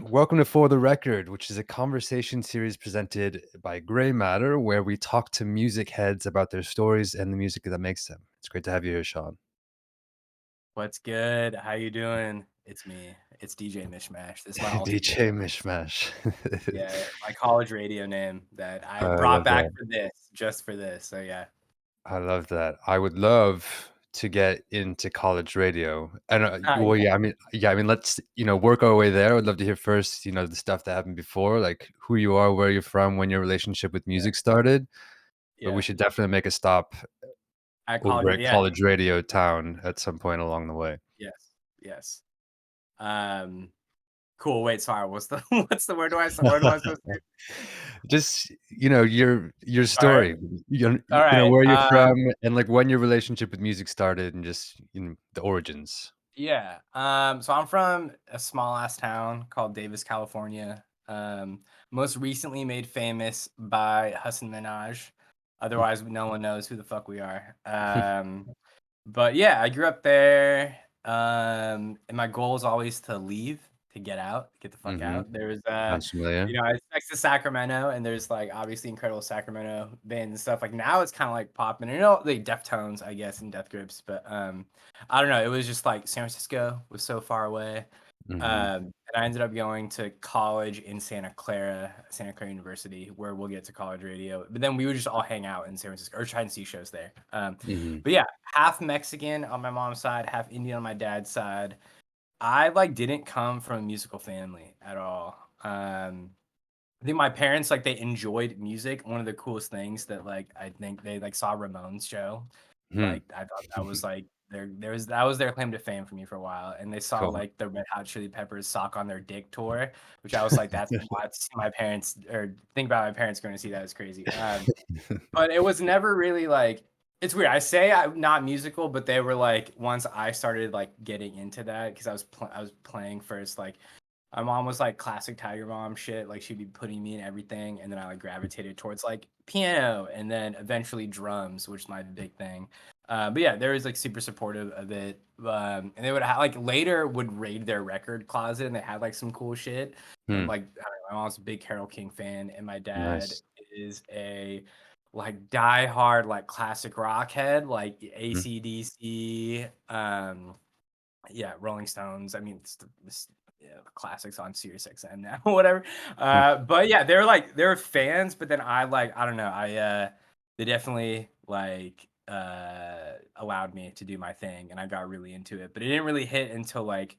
Welcome to For the Record, which is a conversation series presented by Grey Matter, where we talk to music heads about their stories and the music that makes them. It's great to have you here, Sean. What's good? How you doing? It's me. It's DJ Mishmash. This is my alter ego. DJ Mishmash. Yeah, my college radio name that I I brought love back that. for this, just for this. So yeah. I love that. I would love to get into college radio. And well, Yeah, yeah, I mean, let's work our way there. I'd love to hear first, the stuff that happened before, like who you are, where you're from, when your relationship with yeah, music started. But we yeah. should definitely make a stop At over college, at yeah, college radio town at some point along the way. yes, yes. Um, cool. Wait, sorry. What's the what's the where do I supposed to? Just, your All right, story, all right. where you're from and, like, when your relationship with music started and just, the origins. Yeah. So I'm from a small ass town called Davis, California. Most recently made famous by Hassan Minaj. Otherwise, no one knows who the fuck we are. But yeah, I grew up there. And my goal is always to leave, to get out, get the fuck Mhm. out. There's Sounds familiar. it's next to Sacramento, and there's like obviously incredible Sacramento bands and stuff. Like now it's kind of like popping, like Deftones, I guess, and Death Grips. But I don't know. It was just like San Francisco was so far away. Mhm. And I ended up going to college in Santa Clara University, where we'll get to college radio. But then we would just all hang out in San Francisco or try and see shows there. Mhm. But yeah, half Mexican on my mom's side, half Indian on my dad's side. I like didn't come from a musical family at all. I think my parents like they enjoyed music. One of the coolest things that like I think they like saw Ramones show. Hmm. Like I thought that was like that was their claim to fame for me for a while. And they saw Cool. like the Red Hot Chili Peppers Sock on Their Dick tour, which I was like, that's wild to see my parents or think about my parents going to see that is crazy. But it was never really like it's weird. I say I'm not musical, but they were like once I started like getting into that because I was playing first like my mom was like classic Tiger Mom shit. Like she'd be putting me in everything, and then I like gravitated towards like piano, and then eventually drums, which is my big thing. But yeah, they was like super supportive of it. And they would have like later would raid their record closet, and they had like some cool shit. And Hmm. like I don't know, my mom's a big Carole King fan, and my dad Nice. is a like diehard like classic rock head, like Mm. AC/DC. Yeah, Rolling Stones. I mean, it's yeah, classics on Sirius XM now, whatever. Hmm. But yeah, they're fans, but then I don't know, they definitely like allowed me to do my thing, and I got really into it. But it didn't really hit until like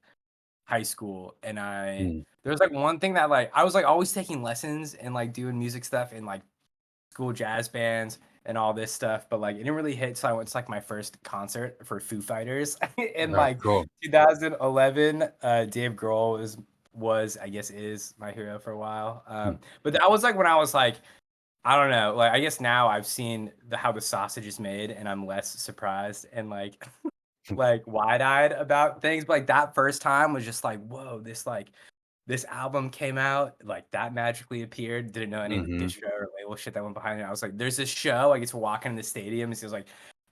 high school, and Mm. there was like one thing that like I was like always taking lessons and like doing music stuff in like school jazz bands and all this stuff, but like it didn't really hit. So I went to like my first concert for Foo Fighters in Oh, like cool. 2011. Dave Grohl was I guess is my hero for a while. Hmm. But that was like when I was like I don't know, like I guess now I've seen how the sausage is made, and I'm less surprised and like like wide-eyed about things. But like that first time was just like, whoa, this album came out, like, that magically appeared, didn't know any of the Mhm. distro or label shit that went behind it. I was like, "There's this show, I get to walk in the stadium," and so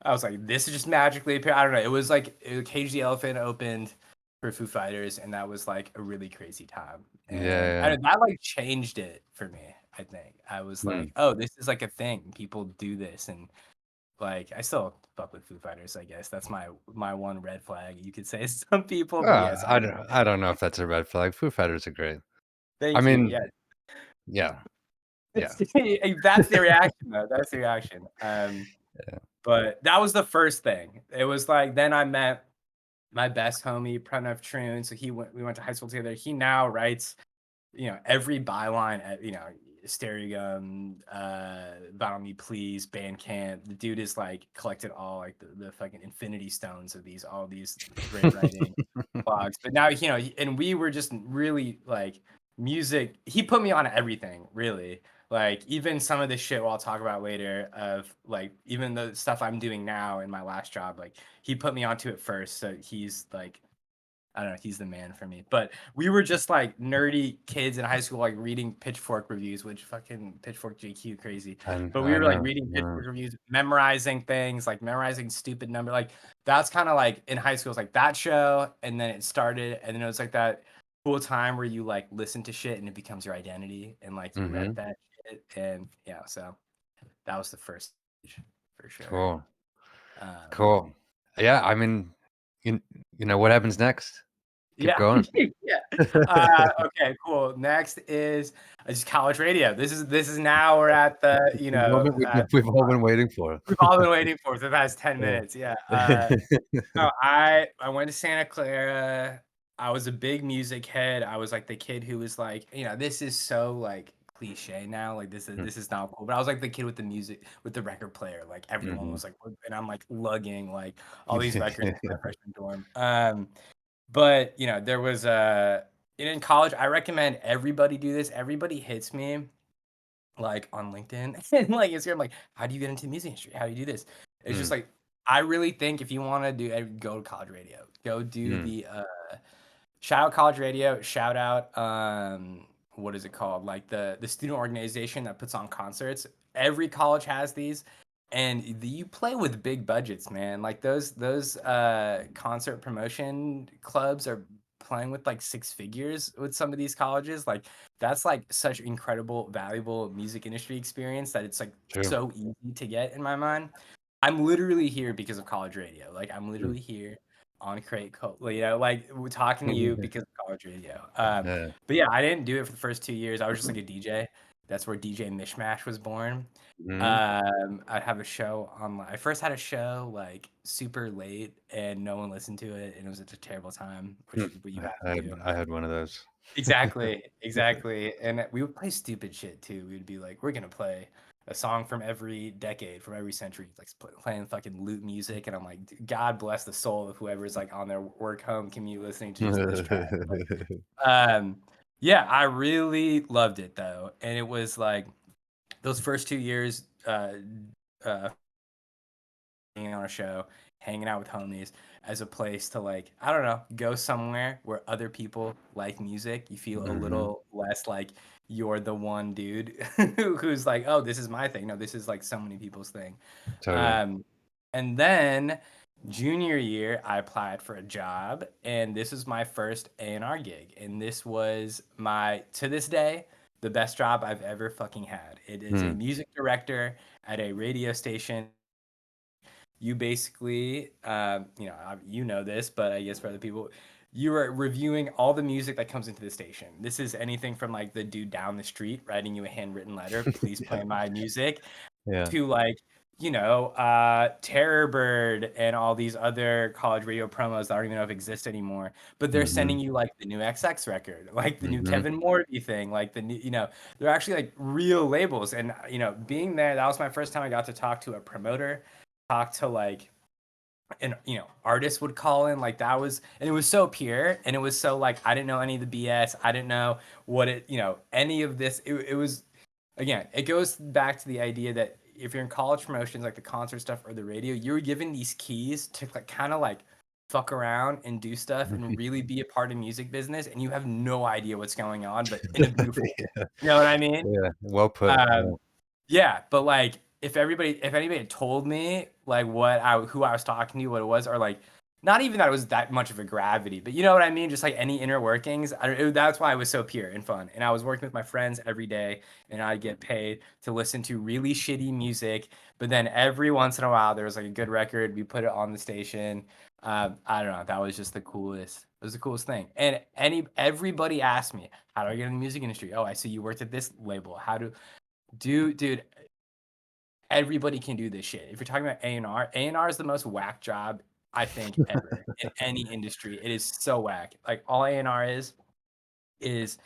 I was like, "This is just magically appear." I don't know, it was like Cage the Elephant opened for Foo Fighters, and that was, like, a really crazy time, Yeah, and yeah. that, like, changed it for me, I think. I was like, Mm. "Oh, this is, like, a thing, people do this," and, like, I still fuck with Foo Fighters, I guess. That's my one red flag, you could say some people, but yes, I don't know if that's a red flag. Foo Fighters are great. I Thank you, mean, yeah. yeah, yeah, That's the reaction, though, that's the reaction, yeah. but that was the first thing. It was like then I met my best homie, Pranav Troon, so we went to high school together. He now writes, every byline at, Stereogum, Battle Me Please, Bandcamp. The dude is, like, collected all, like, the fucking infinity stones of all these great writing blogs, but now, and we were just really, like, music he put me on everything, really. Like, even some of the shit we'll talk about later of, like, even the stuff I'm doing now in my last job, like, he put me onto it first, so he's, like I don't know, he's the man for me. But we were just, like, nerdy kids in high school, like, reading Pitchfork reviews, which fucking Pitchfork JQ crazy. But we I were, like, know, reading yeah. Pitchfork reviews, memorizing things, like, memorizing stupid that's kinda, like in high school, it's like that show, and then it started, and then it was, like, that cool time where you like listen to shit and it becomes your identity and like you rep Mhm. that shit. And yeah, so that was the first stage for sure. Cool. Um, Cool. Yeah, I mean, you you know, what happens next? Keep yeah, going. yeah. Okay, cool. Next is just college radio. This is now we're at the, The moment we've all been waiting for. we've all been waiting for the past 10 minutes. Yeah. Yeah. No, I went to Santa Clara. I was a big music head. I was like the kid who was like, this is so like cliche now. Like Mm, this is not cool. But I was like the kid with the music with the record player. Like everyone mhm. was like, and I'm like lugging like all these records in my freshman dorm. But there was in college. I recommend everybody do this. Everybody hits me like on LinkedIn and like Instagram, like, how do you get into the music industry? How do you do this? It's just Mm, like I really think if you want to do it, go to college radio. Go do mm, the shout out college radio, shout out what is it called? Like the student organization that puts on concerts. Every college has these. And you play with big budgets, man. Like those concert promotion clubs are playing with like six figures with some of these colleges. Like that's like such incredible, valuable music industry experience that it's like true. so easy to get in my mind. I'm literally here because of college radio. Like I'm Mm. literally here on Crate like we're talking to you because of college radio. Yeah. But yeah, I didn't do it for the first 2 years. I was just like a DJ. That's where DJ Mishmash was born. Mhm. I'd have a show on. I first had a show like super late, and no one listened to it, and it was such a terrible time, which Mm. is what you I have I to had do. I had one of those. Exactly, exactly. And we would play stupid shit too. We'd be like, we're gonna play a song from every decade, from every century, like playing fucking loot music. And I'm like, God bless the soul of whoever's like on their work home commute listening to just this track. Um, yeah, I really loved it though, and it was like those first 2 years. Uh, being on a show, hanging out with homies as a place to like, I don't know, go somewhere where other people like music. You feel a Mhm. little less like you're the one dude who's like, oh, this is my thing. No, this is like so many people's thing. Totally. Um, and then junior year, I applied for a job, and this was my first A&R gig, and this was to this day the best job I've ever fucking had. It is a Mm. music director at a radio station. You basically, you know this, but I guess for other people, you are reviewing all the music that comes into the station. This is anything from like the dude down the street writing you a handwritten letter, please Yeah. play my music, Yeah. to like, Terror Bird and all these other college radio promos that I don't even know if exist anymore. But they're Mhm. sending you like the new XX record, like the new Mhm. Kevin Morby thing, like the new, they're actually like real labels. And being there, that was my first time I got to talk to a promoter, talk to like and artists would call in, like that was, and it was so pure, and it was so like I didn't know any of the BS. I didn't know what any of this. It was, again, it goes back to the idea that if you're in college promotions, like the concert stuff or the radio, you're given these keys to like kind of like fuck around and do stuff and really be a part of music business, and you have no idea what's going on, but in a beautiful way. Yeah. You know what I mean? Yeah. Well put. Yeah. um yeah, but like if anybody had told me like who I was talking to, what it was, or like not even that it was that much of a gravity, but you know what I mean, just like any inner workings, that's why it was so pure and fun. And I was working with my friends every day, and I'd get paid to listen to really shitty music, but then every once in a while there was like a good record, we put it on the station. I don't know, that was just the coolest. It was the coolest thing. And everybody asked me, how do I get in the music industry? Oh, I see you worked at this label. Dude, everybody can do this shit. If you're talking about A&R, A&R is the most whack job I think ever in any industry. It is so whack. Like all A&R is,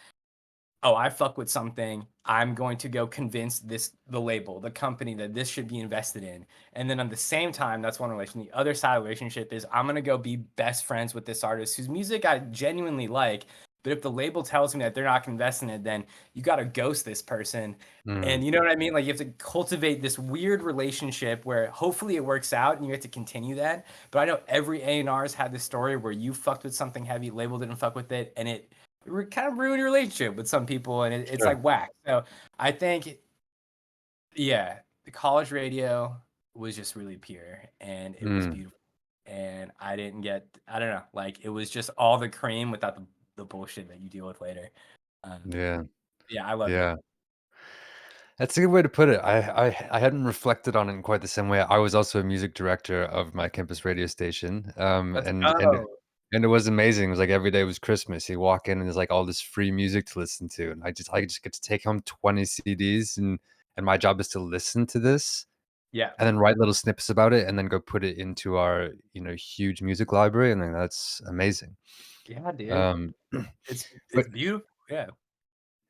oh, I fuck with something. I'm going to go convince the label, the company, that this should be invested in. And then at the same time, that's one relation. The other side of the relationship is I'm gonna go be best friends with this artist whose music I genuinely like. But if the label tells me that they're not investing in it, then you gotta ghost this person. Mm. And you know what I mean? Like you have to cultivate this weird relationship where hopefully it works out and you get to continue that. But I know every A&R's had this story where you fucked with something heavy, label didn't fuck with it, and it kind of ruin your relationship with some people, and it's Sure. like whack. So I think, yeah, the college radio was just really pure, and it was Mm. beautiful. And I didn't get, I don't know, like it was just all the cream without the the bullshit that you deal with later. Um, Yeah. yeah, I love it. Yeah. That's a good way to put it. I hadn't reflected on it in quite the same way. I was also a music director of my campus radio station, Let's and go. and it was amazing. It was like every day was Christmas. You walk in and there's like all this free music to listen to, and I just get to take home 20 CDs, and my job is to listen to this Yeah. and then write little snippets about it and then go put it into our, huge music library, and then that's amazing. Yeah, dude. Um, but It's beautiful. Yeah.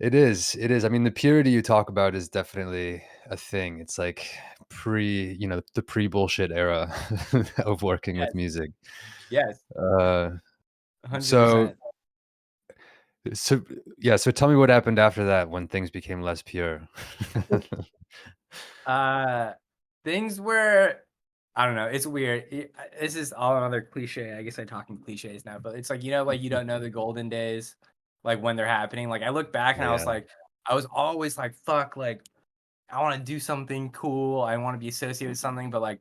it is. I mean, the purity you talk about is definitely a thing. It's like the pre-bullshit era of working with Yes. music. Yes. Uh, so 100%. so yeah, so tell me what happened after that when things became less pure. Uh, things were I don't know, it's weird. This is all another cliche. I guess I talk in cliches now, but it's like, like you don't know the golden days, like when they're happening. Like I look back and Yeah. I was always like, fuck, like I want to do something cool. I want to be associated with something, but like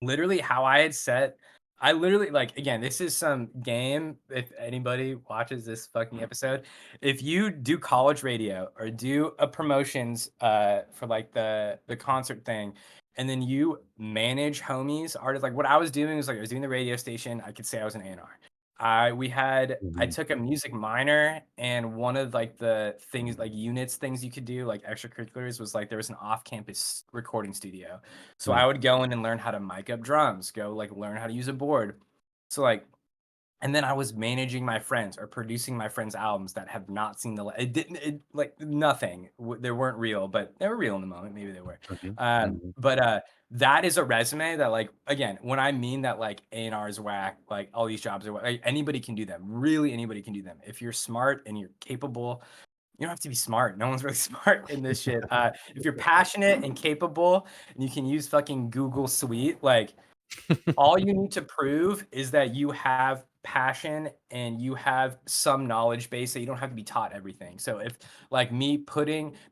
literally how I had set I literally like again, this is some game if anybody watches this fucking episode. If you do college radio or do a promotions for like the concert thing and then you manage homies artists like what I was doing was like I was doing the radio station, I could say I was an A&R. I Mhm. took a music minor and one of like the things like things you could do like extracurriculars was like there was an off-campus recording studio, so I Mm. would go in and learn how to mic up drums, go like learn how to use a board. So like, and then I was managing my friends or producing my friends' albums that have not seen the light. It didn't, it like nothing. They weren't real, but they were real in the moment. Maybe they were. Mhm. Um, Mhm. but uh, that is a resume that like again, when I mean that like A&R is whack, like all these jobs are whack, like, anybody can do them. Really, anybody can do them if you're smart and you're capable. You don't have to be smart. No one's really smart in this shit. If you're passionate and capable and you can use fucking Google Suite, like all you need to prove is that you have passion and you have some knowledge base that you don't have to be taught everything. So if like me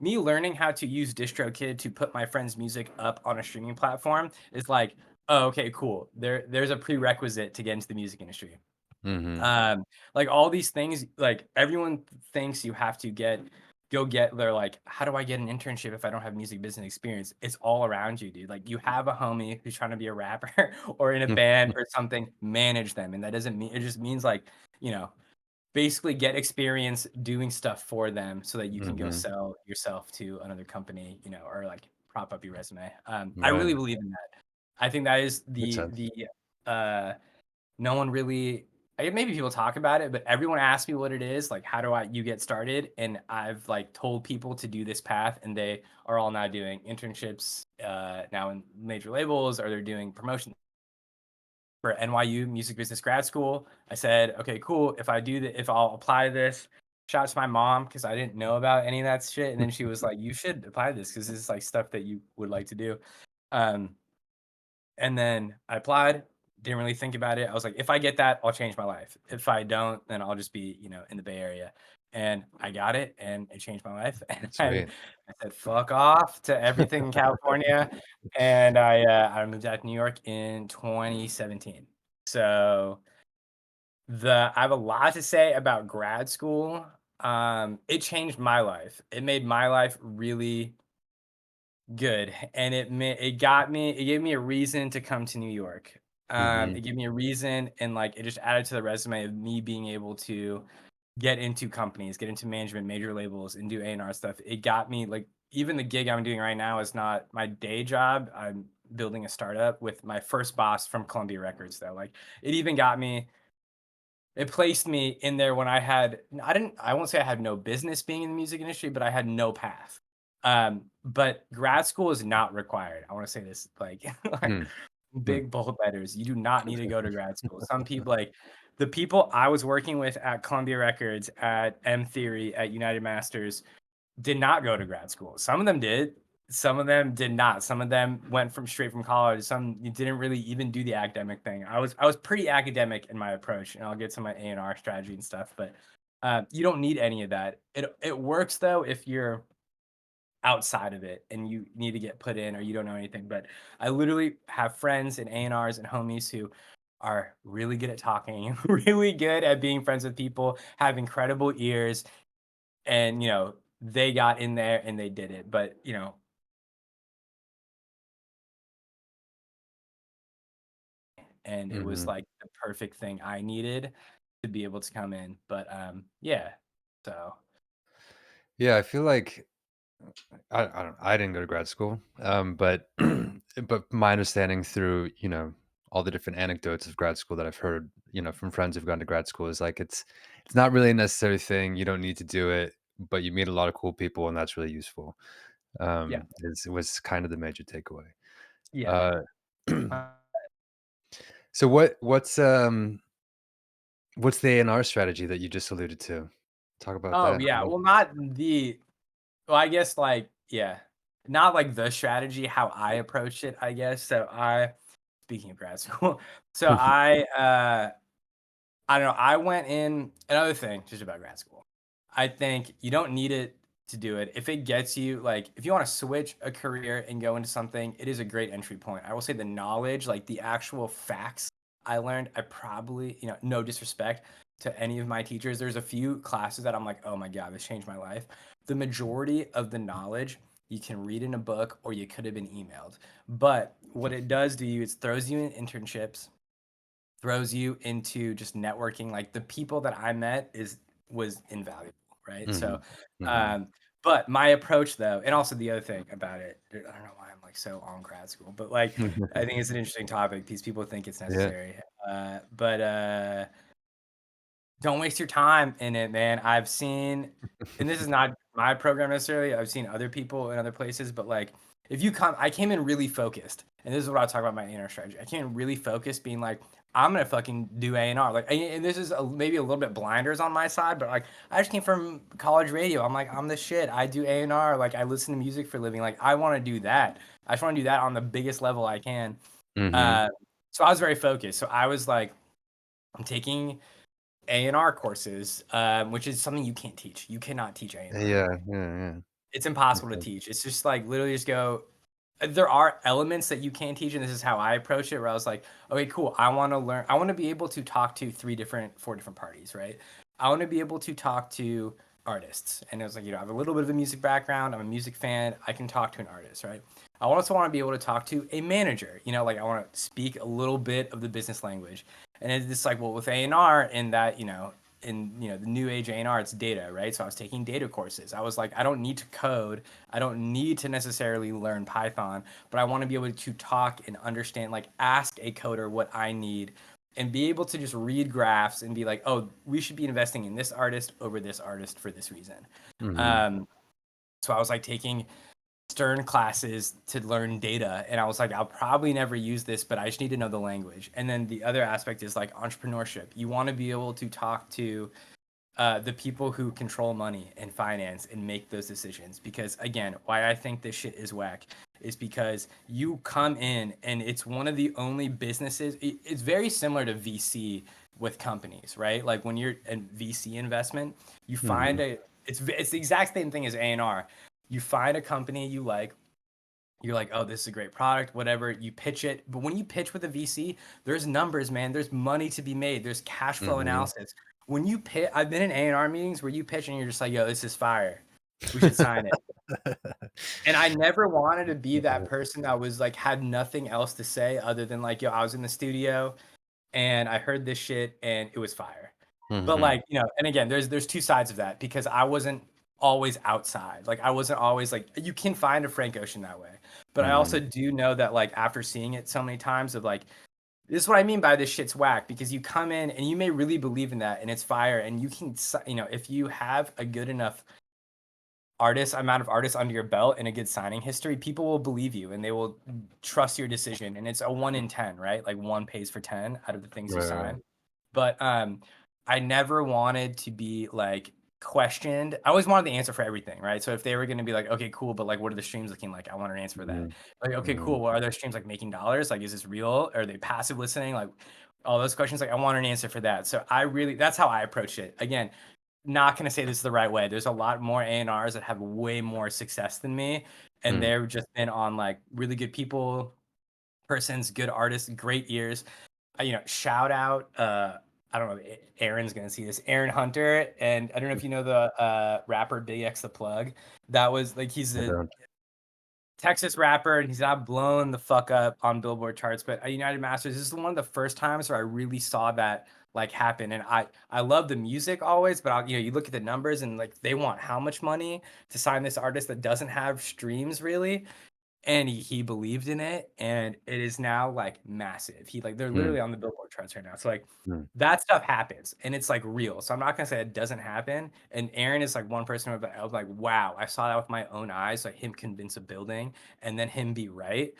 learning how to use DistroKid to put my friend's music up on a streaming platform is like, oh, okay, cool. There's a prerequisite to get into the music industry. Mhm. Like all these things, like everyone thinks you have to go get they're like, how do I get an internship if I don't have music business experience? It's all around you, dude. Like you have a homie who's trying to be a rapper or in a band or something, manage them. And that doesn't mean it just means like, you know, basically get experience doing stuff for them so that you can go Mhm. sell yourself to another company, or like prop up your resume. I Right. really believe in that. I think that is Makes the sense. uh no one really maybe people talk about it, but everyone asks me what it is, like, "How do you get started?" And I've, like, told people to do this path, and they are all now doing internships, now in major labels, or they're doing promotion for NYU Music Business Grad School. I said, "Okay, cool. If I'll apply this." Shout out to my mom because I didn't know about any of that shit, and then she was like, "You should apply this because this is, like, stuff that you would like to do." Um and then I applied, didn't really think about it. I was like, if I get that, I'll change my life. If I don't, then I'll just be, in the Bay Area. And I got it and it changed my life. And Sweet. I said, fuck off to everything in California. And I moved out to New York in 2017. So I have a lot to say about grad school. It changed my life. It made my life really good, and it gave me a reason to come to New York. Mhm. It gave me a reason and, like, it just added to the resume of me being able to get into companies, get into management, major labels, and do A&R stuff. It got me, like even the gig I'm doing right now is not my day job. I'm building a startup with my first boss from Columbia Records, though. Like, it even got me it placed me in there when I won't say I had no business being in the music industry, but I had no path. But grad school is not required. I want to say this like, like Hmm. Hmm. big bold letters. You do not need to go to grad school. Some people like the people I was working with at Columbia Records, at MTheory, at United Masters did not go to grad school. Some of them did. Some of them did not. Some of them went from straight from college. Some didn't really even do the academic thing. I was pretty academic in my approach, and I'll get to my A&R strategy and stuff. But you don't need any of that. It works though if you're outside of it and you need to get put in or you don't know anything. But I literally have friends and A&Rs and homies who are really good at talking, really good at being friends with people, have incredible ears, and they got in there and they did it. But and it was Mhm. like the perfect thing I needed to be able to come in. But yeah. So Yeah, I feel like I don't I didn't go to grad school, but but my understanding through, all the different anecdotes of grad school that I've heard, from friends who've gone to grad school is like it's not really a necessary thing. You don't need to do it, but you meet a lot of cool people and that's really useful. yeah, It was kind of the major takeaway. yeah. Uh, Uh, so what's the A&R strategy that you just alluded to? Talk about oh that. yeah. Well, not the well, I guess like yeah. Not like the strategy, how I approached it, I guess. So I speaking of grad school, so I don't know. I went in another thing just about grad school. I think you don't need it to do it. If it gets you, like, if you want to switch a career and go into something, it is a great entry point. I will say the knowledge, like the actual facts I learned, I probably, no disrespect to any of my teachers. There's a few classes that I'm like, oh my God, this changed my life. The majority of the knowledge you can read in a book or you could have been emailed. But what it does to you is throws you in internships, throws you into just networking. Like the people that I met was invaluable, right? So, Mhm, mhm. um, but my approach though, and also the other thing about it, I don't know why I'm like so on grad school, but like I think it's an interesting topic because people think it's Yeah. necessary. But don't waste your time in it, man. I've seen, and this is not my program necessarily. I've seen other people in other places, but like if you come, I came in really focused, and this is what I'll talk about my A&R strategy. I came in really focused, being like, I'm gonna fucking do A&R. Like, and this is maybe a little bit blinders on my side, but like I just came from college radio. I'm like, I'm the shit. I do A&R. Like I listen to music for a living. Like I want to do that. I just want to do that on the biggest level I can. Mhm. Uh, so I was very focused. So I was like, I'm taking A&R courses, which is something you can't teach. You cannot teach A&R. Yeah, yeah, yeah. It's impossible to Okay. teach. It's just like literally just go. There are elements that you can teach, and this is how I approach it. Where I was like, okay, cool. I want to learn. I want to be able to talk to four different parties, right? I want to be able to talk to artists, and it was like, I have a little bit of a music background. I'm a music fan. I can talk to an artist, right? I also want to be able to talk to a manager. Like I want to speak a little bit of the business language, and it's just like, well, with A&R, in that, in the new age A&R, it's data, right? So I was taking data courses. I was like, I don't need to code. I don't need to necessarily learn Python, but I want to be able to talk and understand, like ask a coder what I need and be able to just read graphs and be like, oh, we should be investing in this artist over this artist for this reason. Mhm. Um, so I was like taking Stern classes to learn data, and I was like, I'll probably never use this, but I just need to know the language. And then the other aspect is like entrepreneurship. You want to be able to talk to the people who control money and finance and make those decisions. Because again, why I think this shit is whack is because you come in and it's one of the only businesses. It's very similar to VC with companies, right? Like when you're a VC investment, you find Mhm. it's the exact same thing as A&R. You find a company you like, you're like, oh, this is a great product, whatever. You pitch it. But when you pitch with a VC, there's numbers, man. There's money to be made. There's cash flow Mhm. analysis. When you pitch, I've been in A&R meetings where you pitch and you're just like, yo, this is fire. We should sign it. And I never wanted to be that person that was like, had nothing else to say other than like, yo, I was in the studio and I heard this shit and it was fire. But Mhm. like, and again, there's two sides of that because I wasn't always outside. Like I wasn't always like you can find a Frank Ocean that way. But I also Mhm. do know that like after seeing it so many times of like this is what I mean by this shit's whack because you come in and you may really believe in that and it's fire and you can if you have a good enough amount of artists under your belt and a good signing history, people will believe you and they will trust your decision. And it's a 1 in 10, right? Like one pays for 10 out of the things you Right, right. sign. But I never wanted to be like questioned. I always wanted the answer for everything, right? So if they were going to be like, okay, cool, but like, what are the streams looking like? I want an answer for that. Mhm. Like, okay, Mhm. cool. Well, are those streams like making dollars? Like, is this real? Are they passive listening? Like, all those questions. Like, I want an answer for that. So that's how I approach it. Again, not going to say this is the right way. There's a lot more A&Rs that have way more success than me, and Mm. they've just been on like really good people, persons, good artists, great ears. shout out. I don't know. Aaron's gonna see this. Aaron Hunter, and I don't know if you know the rapper BigXthaPlug. That was like he's I a don't. Texas rapper, and he's not blown the fuck up on Billboard charts. But at United Masters, this is one of the first times where I really saw that like happen. And I love the music always, but you look at the numbers and like they want how much money to sign this artist that doesn't have streams really, and he believed in it, and it is now like massive. They're Mm, literally on the Billboard charts right now. So like mm. that stuff happens and it's like real. So I'm not gonna say it doesn't happen. And Aaron is like one person where I was like, wow, I saw that with my own eyes, like him convince a building and then him be right.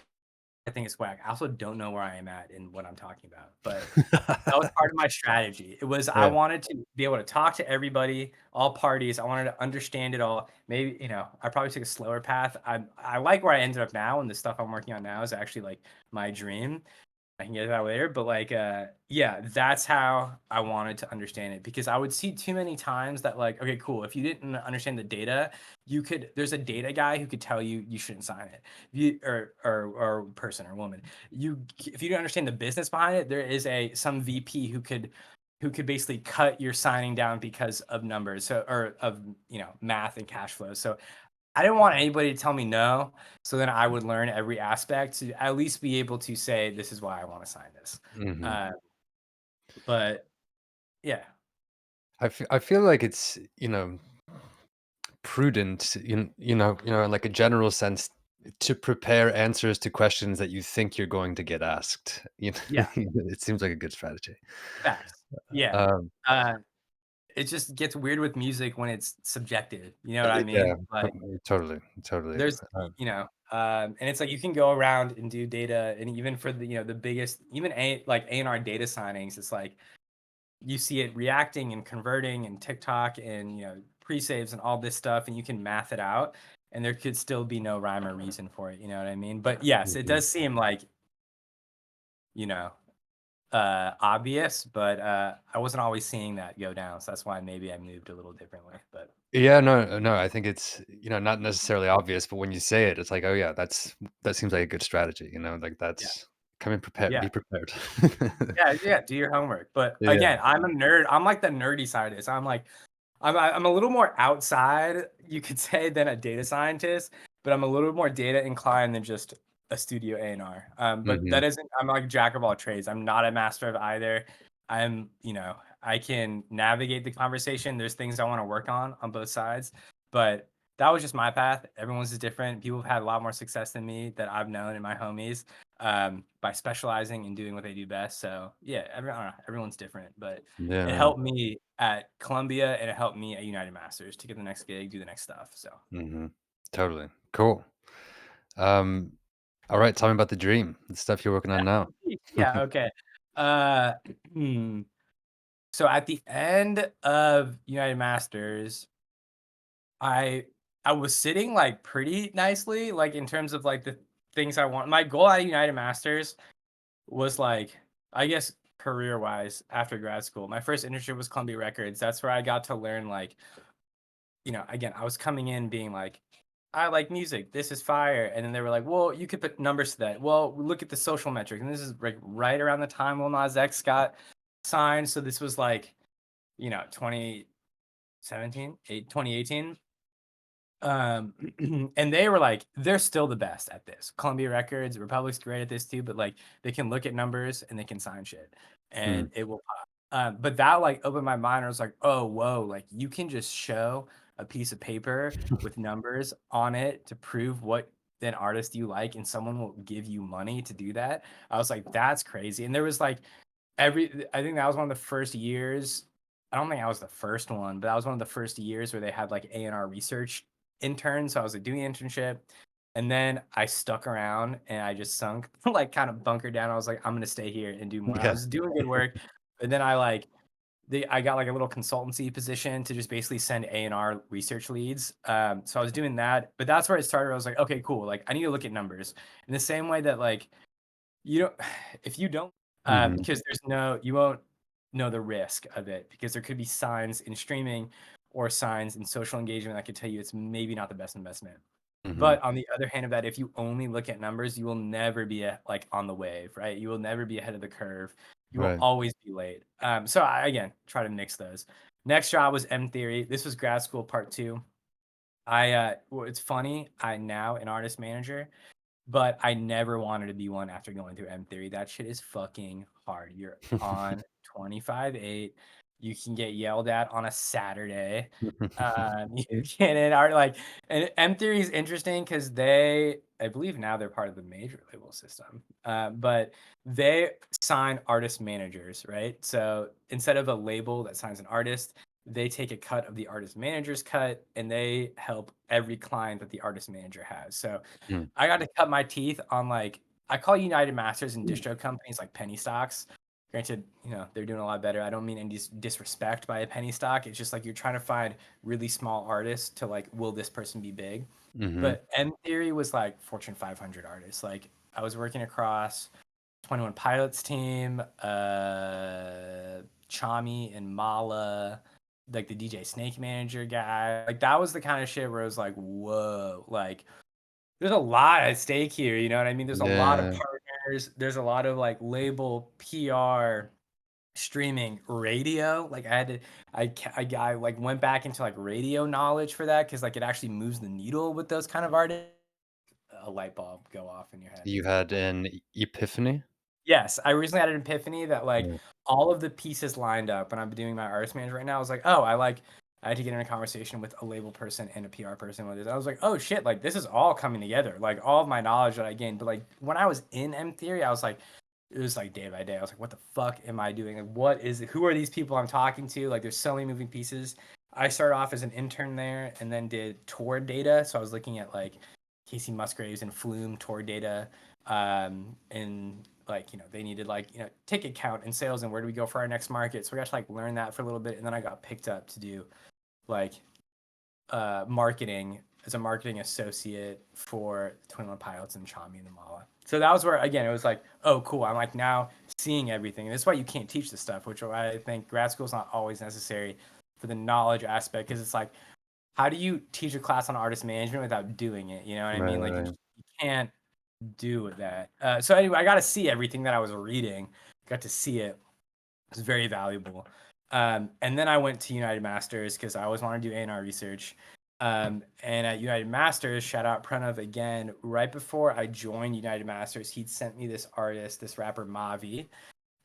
I think it's whack. I also don't know where I am at in what I'm talking about, but that was part of my strategy. It was I Yeah. wanted to be able to talk to everybody, all parties. I wanted to understand it all. Maybe, I probably took a slower path. I like where I ended up now, and the stuff I'm working on now is actually like my dream. I can get to that later, but like yeah, that's how I wanted to understand it because I would see too many times that like, okay, cool. If you didn't understand the data, there's a data guy who could tell you you shouldn't sign it. Or person or woman. If you don't understand the business behind it, there is some VP who could basically cut your signing down because of numbers, so or of math and cash flow. So I didn't want anybody to tell me no. So then I would learn every aspect to at least be able to say, this is why I want to sign this. Mhm. Uh, but yeah, I feel like it's, prudent, in like a general sense, to prepare answers to questions that you think you're going to get asked. yeah, It seems like a good strategy. facts. Yeah. Um, Uh, it just gets weird with music when it's subjective. You know what I yeah, mean? Like totally, totally. there's, and it's like you can go around and do data, and even for the biggest, even A&R data signings, it's like you see it reacting and converting and TikTok and pre-saves and all this stuff, and you can math it out, and there could still be no rhyme or reason for it. You know what I mean? But yes, it Mhm. does seem like you know obvious, but I wasn't always seeing that go down, so that's why maybe I moved a little differently. But Yeah, no, no, I think it's, not necessarily obvious, but when you say it, it's like, "Oh, yeah, that seems like a good strategy," like, yeah, that's come in prepared, yeah. be prepared. Yeah, yeah, do your homework. But Yeah. again, I'm a nerd. I'm like the nerdy side of this. I'm a little more outside, you could say, than a data scientist, but I'm a little more data inclined than just a studio A&R. But Mhm, that isn't. I'm like jack of all trades. I'm not a master of either. I can navigate the conversation. There's things I want to work on both sides, but that was just my path. Everyone's is different. People have had a lot more success than me that I've known in my homies by specializing and doing what they do best. So yeah, I don't know, everyone's different, but yeah, it yeah. helped me at Columbia and it helped me at United Masters to get the next gig, do the next stuff. So Mhm. Totally. Cool. Um, alright, tell me about the dream, the stuff you're working on now. yeah, okay. Uh, hmm. So at the end of United Masters, I I was sitting like pretty nicely, like in terms of like the things I want. My goal at United Masters was like, I guess career wise after grad school. My first internship was Columbia Records. That's where I got to learn like, again, I was coming in being like, I like music. This is fire. And then they were like, well, you could put numbers to that. Well, look at the social metric. And this is like right around the time Lil Nas X got signed. So this was like, 2017, 2018. And they were like, they're still the best at this. Columbia Records, Republic's great at this too, but like they can look at numbers and they can sign shit and Mm. it will pop. But that like opened my mind. I was like, oh, whoa, like you can just show a piece of paper with numbers on it to prove what an artist you like, and someone will give you money to do that. I was like, that's crazy. And there was like I think that was one of the first years. I don't think I was the first one, but that was one of the first years where they had like A&R research interns. So I was like doing an internship, and then I stuck around and I just sunk like kind of bunkered down. I was like, I'm gonna stay here and do more. I Yeah. was doing good work, but then I got like a little consultancy position to just basically send A&R research leads. So I was doing that, but that's where it started. I was like, okay, cool. Like I need to look at numbers in the same way that like you don't if you don't Mhm, because you won't know the risk of it because there could be signs in streaming or signs in social engagement that could tell you it's maybe not the best investment. mhm. But on the other hand of that, if you only look at numbers, you will never be like on the wave, right? You will never be ahead of the curve. You will Right. always be late. So I again try to mix those. Next job was MTheory. This was grad school part two. Well, it's funny. I now an artist manager, but I never wanted to be one after going through MTheory. That shit is fucking hard. You're on 25/8. You can get yelled at on a Saturday. You can in art like and MTheory is interesting because I believe now they're part of the major label system. But they sign artist managers, right? So instead of a label that signs an artist, they take a cut of the artist manager's cut and they help every client that the artist manager has. So Mm. I got to cut my teeth on like I call United Masters and distro companies like penny stocks. Granted, they're doing a lot better. I don't mean any disrespect by a penny stock. It's just like you're trying to find really small artists to like, will this person be big? Mhm. But M Theory was like Fortune 500 artists. Like I was working across 21 Pilots team, Tchami and Malaa, like the DJ Snake manager guy. Like that was the kind of shit where it was like, whoa, like there's a lot at stake here, you know what I mean? There's a lot of Yeah. partners, there's a lot of, like, label, PR, streaming, radio, like, I had to I, like, went back into, like, radio knowledge for that because like, it actually moves the needle with those kind of artists. A light bulb go off in your head. You had an epiphany? Yes, I recently had an epiphany that, like, Yeah. all of the pieces lined up when I'm doing my artist manager right now. I was like, "Oh, I had to get in a conversation with a label person and a PR person with this." I was like, "Oh, shit, like, this is all coming together." Like, all of my knowledge that I gained, but, like, when I was in M Theory, I was like it was, like, day by day. I was like, "What the fuck am I doing? Like, what is it? Who are these people I'm talking to?" Like, there's so many moving pieces. I started off as an intern there and then did tour data, so I was looking at, like, Kacey Musgraves and Flume tour data, and like they needed like ticket count and sales and where do we go for our next market, so we got to like learn that for a little bit and then I got picked up to do like marketing as a marketing associate for 21 Pilots and Tchami and the Malaa. So that was where again it was like, oh cool, I'm like now seeing everything, and that's why you can't teach this stuff, which I think grad school is not always necessary for the knowledge aspect, because it's like, how do you teach a class on artist management without doing it? You know what I Right, mean? Like right. you can't do with that. So anyway, I got to see everything that I was reading. Got to see it. It was very valuable. And then I went to United Masters because I always wanted to do A&R research. And at United Masters, shout out Pranav again. Right before I joined United Masters, he'd sent me this artist, this rapper Mavi.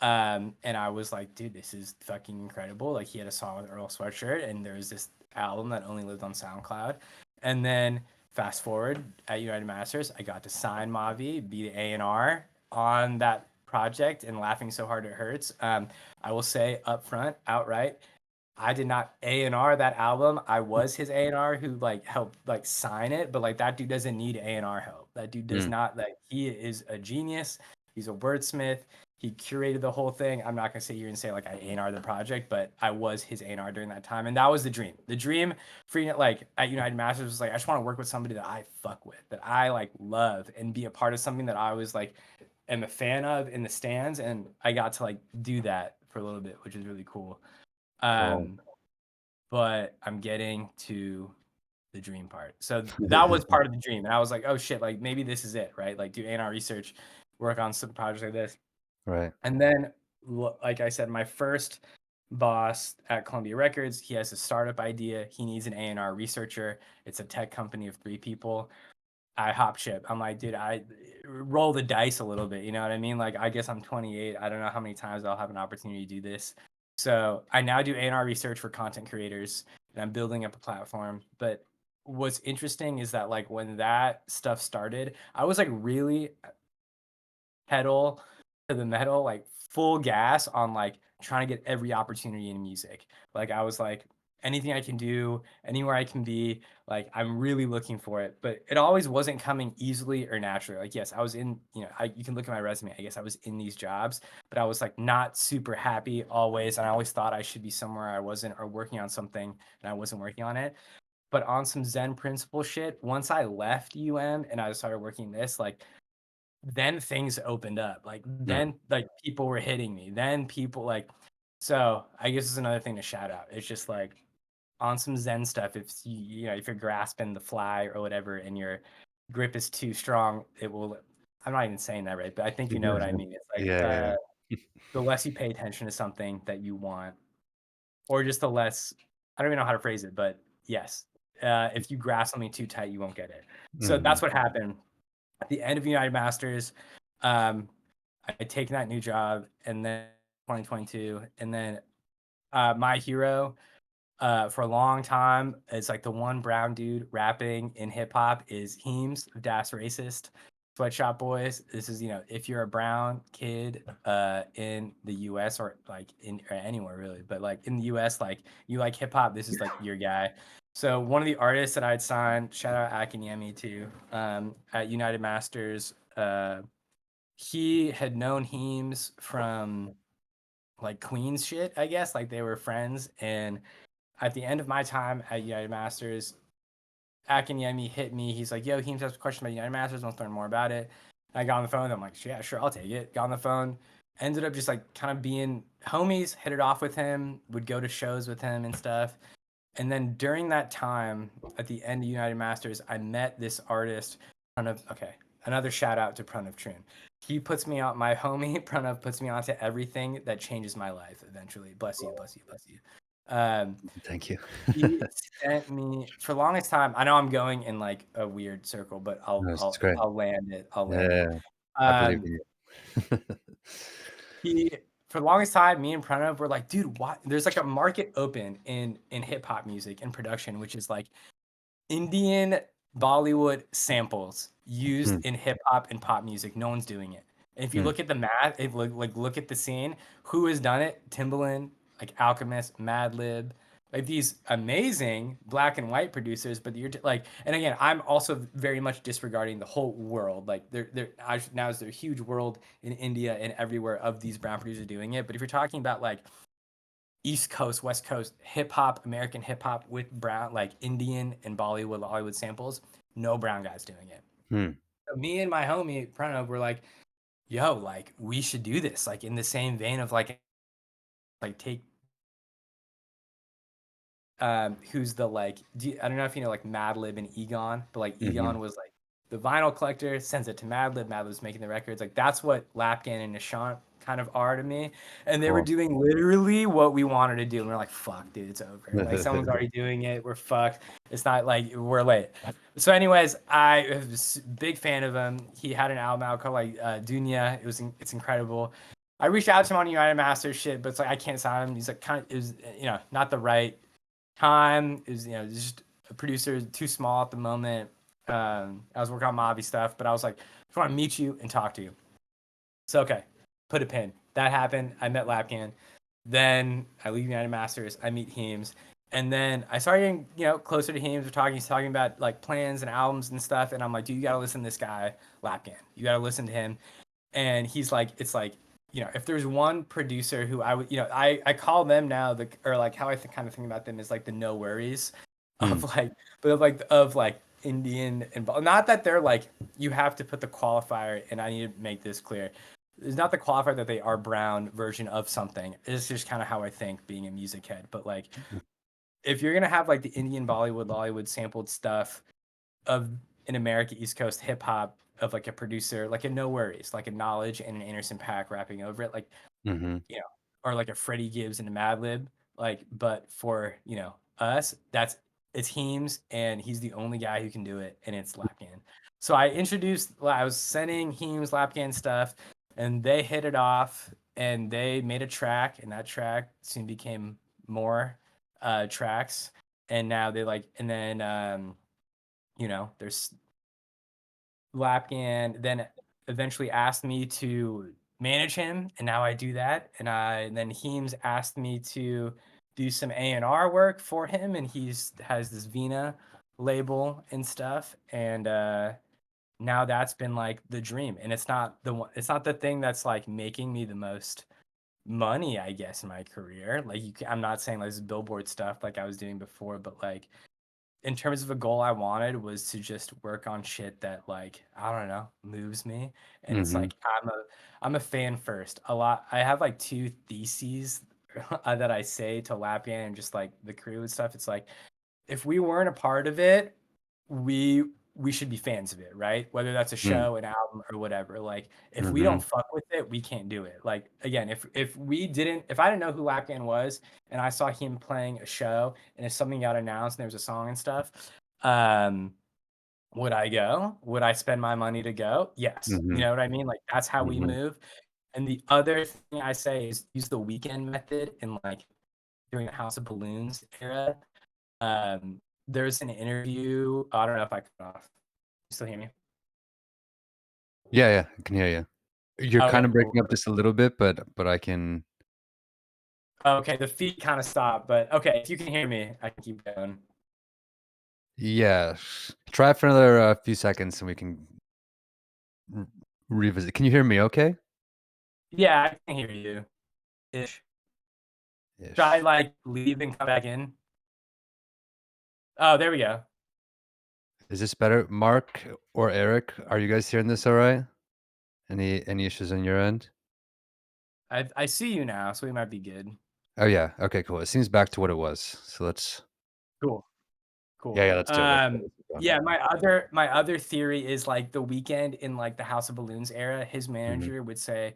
And I was like, dude, this is fucking incredible. Like he had a song with Earl Sweatshirt, and there was this album that only lived on SoundCloud. And then fast forward at United Masters, I got to sign Mavi, be the A&R on that project, and Laughing So Hard It Hurts. I will say up front, outright, I did not A&R that album. I was his A&R who like helped like sign it, but like that dude doesn't need A&R help. That dude does Mm. not, like he is a genius. He's a wordsmith. He curated the whole thing. I'm not gonna sit here and say like I A&R the project, but I was his A&R during that time, and that was the dream. The dream for like at United Masters was like I just want to work with somebody that I fuck with, that I like love, and be a part of something that I was like am a fan of in the stands, and I got to like do that for a little bit, which is really cool. Cool. Um, but I'm getting to the dream part. So that was part of the dream. And I was like, oh shit, like maybe this is it, right? Like do A&R research, work on some projects like this. Right. And then, like I said, my first boss at Columbia Records, he has a startup idea. He needs an A&R researcher. It's a tech company of 3 people. I hop ship. I'm like, dude, I roll the dice a little bit. You know what I mean? Like, I guess I'm 28. I don't know how many times I'll have an opportunity to do this. So I now do A&R research for content creators, and I'm building up a platform. But what's interesting is that like when that stuff started, I was like really pedal to the metal, like full gas on like trying to get every opportunity in music. Like I was like, anything I can do, anywhere I can be, like I'm really looking for it. But it always wasn't coming easily or naturally. Like, yes, I was in, you can look at my resume. I guess I was in these jobs, but I was like not super happy always. And I always thought I should be somewhere I wasn't, or working on something and I wasn't working on it. But on some Zen principle shit, once I left UM and I started working this, like then things opened up. Like Mm. then like people were hitting me. Then people like, so I guess it's another thing to shout out. It's just like on some Zen stuff, if if you're grasping the fly or whatever and your grip is too strong, it will, I'm not even saying that right, but I think you know what I mean. It's like Yeah, yeah. the less you pay attention to something that you want, or just the less, I don't even know how to phrase it, but yes, if you grasp something too tight, you won't get it. So Mhm. that's what happened at the end of United Masters. Um, I had taken that new job, and then 2022, and then my hero for a long time, it's like the one brown dude rapping in hip hop is Heems of Das Racist, Sweatshop Boys. This is, if you're a brown kid in the US, or like or anywhere really, but like in the US, like you like hip hop, this is like your guy. So one of the artists that I'd signed, shout out Akinyemi too, at United Masters, he had known Heems from like Queens shit, I guess. Like they were friends. And at the end of my time at United Masters, Akinyemi hit me. He's like, yo, Heems has a question about United Masters. Wants to learn more about it. I got on the phone. I'm like, yeah, sure, I'll take it. Got on the phone. Ended up just like kind of being homies, hit it off with him, would go to shows with him and stuff. And then during that time, at the end of United Masters, I met this artist, Pranav. Okay, another shout out to Pranav Troon. He puts me on, my homie Pranav puts me onto everything that changes my life eventually. Bless you, bless you, bless you. Um, Thank you. he sent me for the longest time. I know I'm going in like a weird circle, but I'll No, it's I'll great. I'll land it. I'll land it. Yeah, I believe Um, in you. he for the longest time, me and Pranav were like, dude, what? There's like a market open in hip hop music and production, which is like Indian Bollywood samples used Hmm, in hip hop and pop music. No one's doing it. And if you hmm, look at the math, if look at the scene, who has done it? Timbaland, like Alchemist, Madlib, like these amazing black and white producers. But you're like, and again, I'm also very much disregarding the whole world. Like now is there a huge world in India and everywhere of these brown producers doing it. But if you're talking about like East Coast, West Coast hip hop, American hip hop with brown, like Indian and Bollywood, Hollywood samples. No brown guys doing it. hmm, So me and my homie Pranav were like, "Yo, like we should do this." Like in the same vein of like take who's the like I don't know if you know like Madlib and Egon, but like mhm. Egon was like the vinyl collector, sends it to Madlib. Madlib's making the records. Like that's what Lapkin and Nishant kind of are to me. And they were Cool. doing literally what we wanted to do. And we're like, fuck, dude, it's over. Like someone's already doing it. We're fucked. It's not like we're late. So, anyways, I was a big fan of him. He had an album out called like Dunya. It's incredible. I reached out to him on United Masters shit, but it's like I can't sign him. He's like kind of it was not the right time. Is just a producer too small at the moment. I was working on Mavi stuff, but I was like, I just want to meet you and talk to you. So okay, put a pin. That happened. I met Lapcan. Then I leave United Masters. I meet Heems. And then I started getting, closer to Heems. He's talking about like plans and albums and stuff. And I'm like, dude, you gotta listen to this guy, Lapcan. You gotta listen to him. And he's like, it's like, if there's one producer who I would, I call them now or like how I kind of think about them is like the no worries Hmm, of like, but of like Indian and not that they're like, you have to put the qualifier, and I need to make this clear. It's not the qualifier that they are brown version of something. It's just kind of how I think being a music head. But like, if you're gonna have like the Indian Bollywood, Hollywood sampled stuff of in America East Coast hip hop of like a producer, like a No Worries, like a Knowledge and an Anderson Paak rapping over it, like mhm, or like a Freddie Gibbs and a Madlib, like, but for us, it's Heems, and he's the only guy who can do it, and it's Lapcan. So I was sending Heems Lapcan stuff, and they hit it off, and they made a track, and that track soon became more tracks, and now they like, and then there's Lapkin then eventually asked me to manage him, and now I do that. And then Heems asked me to do some A&R work for him, and has this Vina label and stuff. And now that's been like the dream, and it's not the thing that's like making me the most money, I guess, in my career. Like I'm not saying like this billboard stuff like I was doing before, but like in terms of a goal I wanted was to just work on shit that like I don't know moves me, and it's mhm, like I'm a fan first. A lot I have like two theses that I say to Lapian and just like the crew and stuff. It's like if we weren't a part of it, we we should be fans of it, right? Whether that's a Mm, show, an album, or whatever. Like, if we don't mhm, fuck with it, we can't do it. Like, again, if I didn't know who Lapgan was and I saw him playing a show and if something got announced and there was a song and stuff, um, would I go? Would I spend my money to go? Yes. You mhm, know what I mean? Like, that's how we mhm. move. And the other thing I say is use the weekend method in like during the House of Balloons era. There's an interview. I don't know if I cut off. You still hear me? Yeah, yeah, I can hear you. You're Okay, kinda cool. breaking up just a little bit, but I can. Okay, the feed kind of stopped, but okay, if you can hear me, I can keep going. Yeah, try for another, few seconds and we can r revisit. Can you hear me okay? Yeah, I can hear you ish. Try Ish. like leave and come back in. Oh, there we go. Is this better? Mark or Eric, are you guys hearing this alright? Any issues on your end? I see you now, so we might be good. Oh, yeah, okay, cool. It seems back to what it was, so let's. Cool. Yeah, Cool. yeah, let's do it, let's do it, let's keep going. Yeah, my other theory is like the weekend in like the House of Balloons era, his Mhm. manager would say,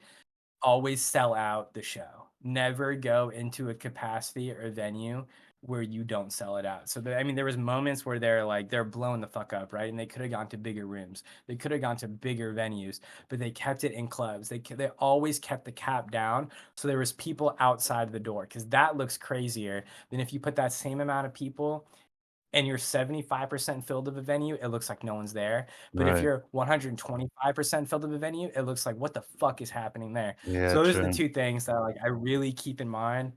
always sell out the show. Never go into a capacity or venue where you don't sell it out. So I mean, there was moments where they're blowing the fuck up, right? And they could have gone to bigger rooms. They could have gone to bigger venues, but they kept it in clubs. They always kept the cap down, so there was people outside the door because that looks crazier than if you put that same amount of people and you're 75% filled of a venue, it looks like no one's there. But if Right. you're 125% filled of a venue, it looks like what the fuck is happening there? Yeah, So those are the true. two things that like I really keep in mind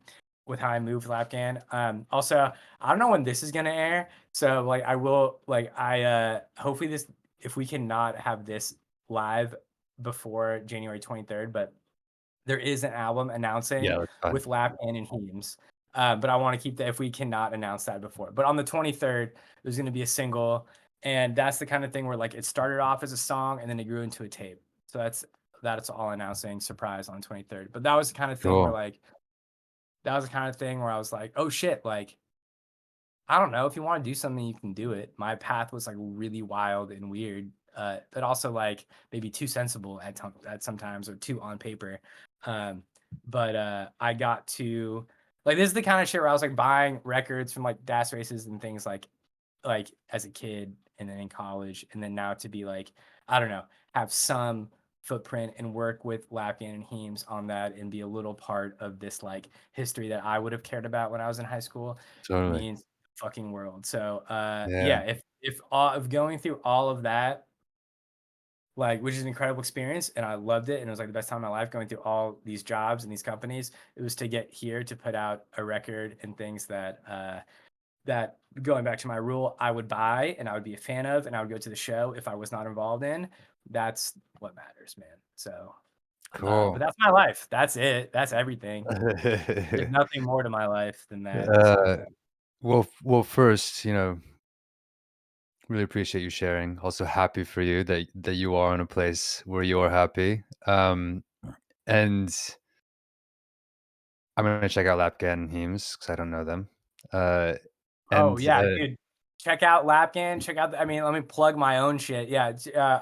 with how I move Lapgan. Also, I don't know when this is gonna air. So like I will like I hopefully this if we cannot have this live before January 23rd, but there is an album Yeah, announcing that's fine. with Lapgan and Heems. But I want to keep that if we cannot announce that before. But on the 23rd, there's going to be a single, and that's the kind of thing where like it started off as a song and then it grew into a tape. So that's all announcing surprise on 23rd. But that was the kind of thing where Cool. like that was the kind of thing where I was like, oh shit, like I don't know. If you want to do something, you can do it. My path was like really wild and weird, but also like maybe too sensible at sometimes or too on paper. Um, but I got to like this is the kind of shit where I was like buying records from like Das races and things like as a kid and then in college and then now to be like I don't know have some footprint and work with Lapkin and Heems on that and be a little part of this like history that I would have cared about when I was in high school Totally. means fucking world. So Yeah, yeah, if going through all of that like which is an incredible experience and I loved it and it was like the best time of my life going through all these jobs and these companies, it was to get here to put out a record and things that going back to my rule, I would buy and I would be a fan of, and I would go to the show if I was not involved in. That's what matters, man. So, but cool. that's my life. That's it. That's everything. There's nothing more to my life than that. So, Uh, well, first, really appreciate you sharing. Also happy for you that you are in a place where you are happy. And I'm gonna check out Lapgan and Heems because I don't know them. Uh, oh and, yeah, dude. Check out Lapgan. Check out. I mean, let me plug my own shit. Yeah,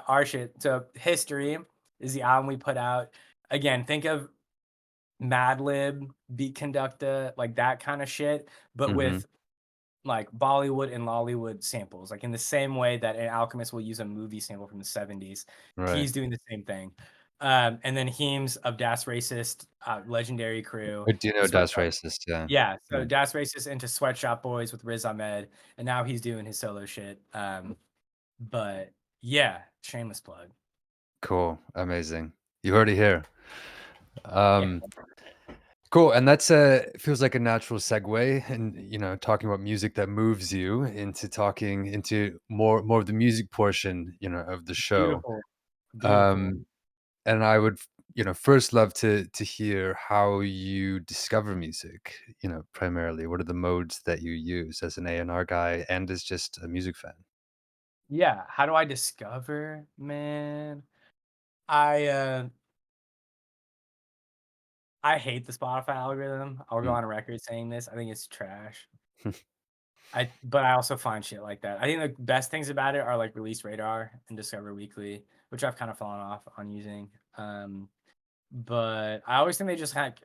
our shit. So, History is the album we put out. Again, think of Madlib, Beat Conducta, like that kind of shit, but mhm, with like Bollywood and Lollywood samples, like in the same way that an alchemist will use a movie sample from the 70s. right. He's doing the same thing. And then Heems of Das Racist, legendary crew, I do know Das Sweatshop. Racist, yeah. Yeah, so Yeah. Das Racist into Sweatshop Boys with Riz Ahmed, and now he's doing his solo shit. But yeah, shameless plug. Cool, amazing. You heard it here. Yeah. Um, cool, and that's, feels like a natural segue and, talking about music that moves you into talking into more of the music portion, of the show. Beautiful. Beautiful. Um, and I would, first love to hear how you discover music, primarily. What are the modes that you use as an A&R guy and as just a music fan? Yeah, how do I discover? Man, I, uh I hate the Spotify algorithm. I'll go Mm. on record saying this. I think it's trash. but I also find shit like that. I think the best things about it are like Release Radar and Discover Weekly, which I've kind of fallen off on using. But I always think they just had.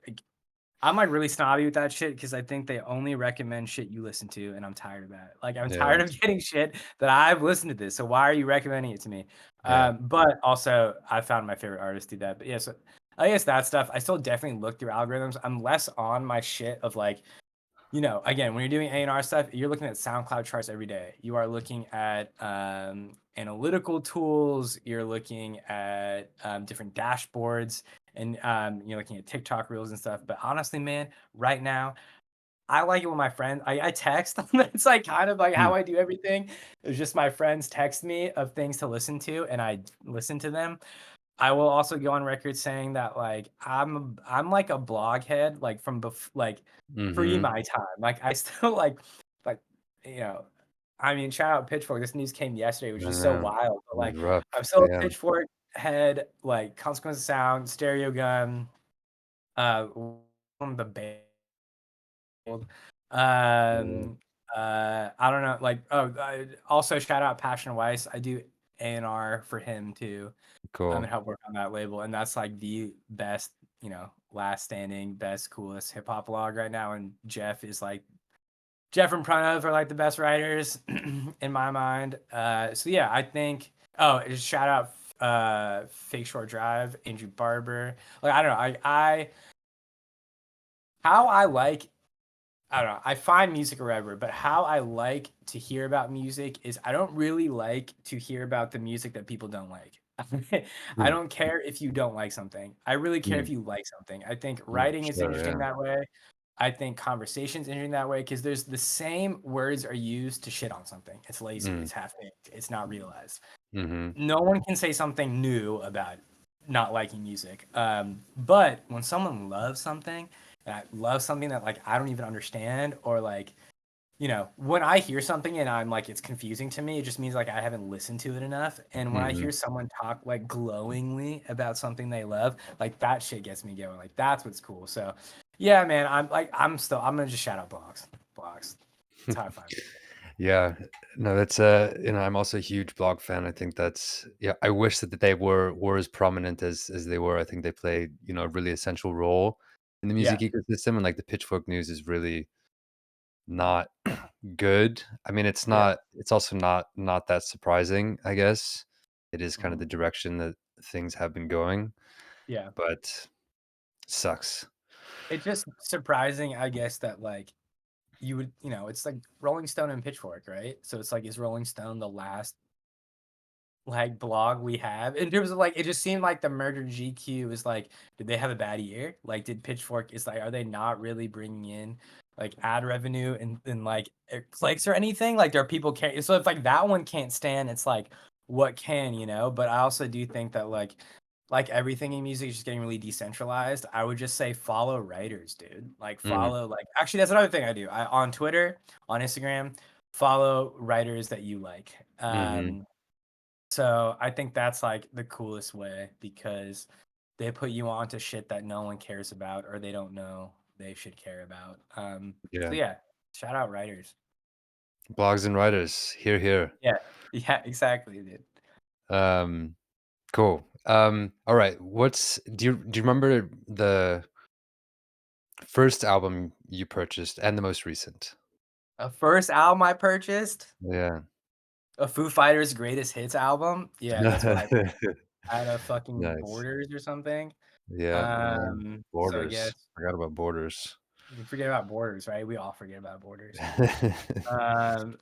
I'm like really snobby with that shit because I think they only recommend shit you listen to, and I'm tired of that. Like I'm Yeah, tired of getting shit that I've listened to this. So why are you recommending it to me? yeah. But also I found my favorite artist do that. But yeah, so I guess that stuff. I still definitely look through algorithms. I'm less on my shit of like again, when you're doing A&R stuff, you're looking at SoundCloud charts every day. You are looking at analytical tools. You're looking at different dashboards, and you're looking at TikTok reels and stuff. But honestly, man, right now, I like it when my friends. I text. It's like kind of like Hmm, how I do everything. It's just my friends text me of things to listen to, and I listen to them. I will also go on record saying that, like, I'm like a blog head, like, from like, pre mhm. my time. Like, I still like, you know, I mean, shout out Pitchfork. This news came yesterday, which I is so know. wild, but, It was like, rough. I'm still a Yeah, Pitchfork head, like, Consequence of Sound, Stereo Gun, from the band. yeah. Um, I don't know, like, also shout out Passion Weiss. I do A&R for him too. And Cool. help work on that label, and that's like the best, last standing, best, coolest hip hop log right now. And Jeff and Pranav are like the best writers in my mind. So yeah, I think. Oh, just shout out Fake Short Drive, Andrew Barber. Like I don't know, how I like I don't know. I find music or whatever, but how I like to hear about music is I don't really like to hear about the music that people don't like. I Mm, don't care if you don't like something. I really care mm, if you like something. I think mm, writing is sure, interesting yeah. that way. I think conversations interesting that way because there's the same words are used to shit on something. It's lazy. Mm, It's half-baked. It's not realized. mhm, No one can say something new about not liking music. But when someone loves something, and I love something that like I don't even understand, or like when I hear something and I'm like it's confusing to me, it just means like I haven't listened to it enough. And when I mhm. hear someone talk like glowingly about something they love, like that shit gets me going. Like that's what's cool. So yeah, man, I'm gonna just shout out blogs. Blogs. That's how I find music. Yeah. No, that's, I'm also a huge blog fan. I think that's yeah, I wish that they were as prominent as they were. I think they played, a really essential role in the music Yeah. ecosystem, and, like, the Pitchfork news is really not good. I mean, Yeah. it's also not that surprising, I guess. It is kind of Mhm. the direction that things have been going, Yeah. but sucks. It's just surprising, I guess, that like it's like Rolling Stone and Pitchfork, right? So it's like, is Rolling Stone the last like blog we have in terms of like it just seemed like the murder GQ is like, did they have a bad year? Like, did Pitchfork is like, are they not really bringing in like ad revenue and like clicks or anything? Like, there are people can't. So if like that one can't stand, it's like, what can But I also do think that like everything in music is just getting really decentralized. I would just say follow writers, dude. Like Mhm, follow like actually that's another thing I do. I on Twitter, on Instagram, follow writers that you like. mhm. So I think that's like the coolest way because they put you onto shit that no one cares about or they don't know they should care about. So Yeah. yeah, shout out writers. Blogs and writers, here. Yeah, yeah, exactly, dude. Um, cool. Alright, do you remember the first album you purchased and the most recent? A first album I purchased, Yeah. a Foo Fighters greatest hits album. Yeah, that's what I out of fucking Nice. Borders or something. Yeah, yeah. So I guess Borders. Forgot about Borders. we forget about Borders, right? We all forget about Borders. Um,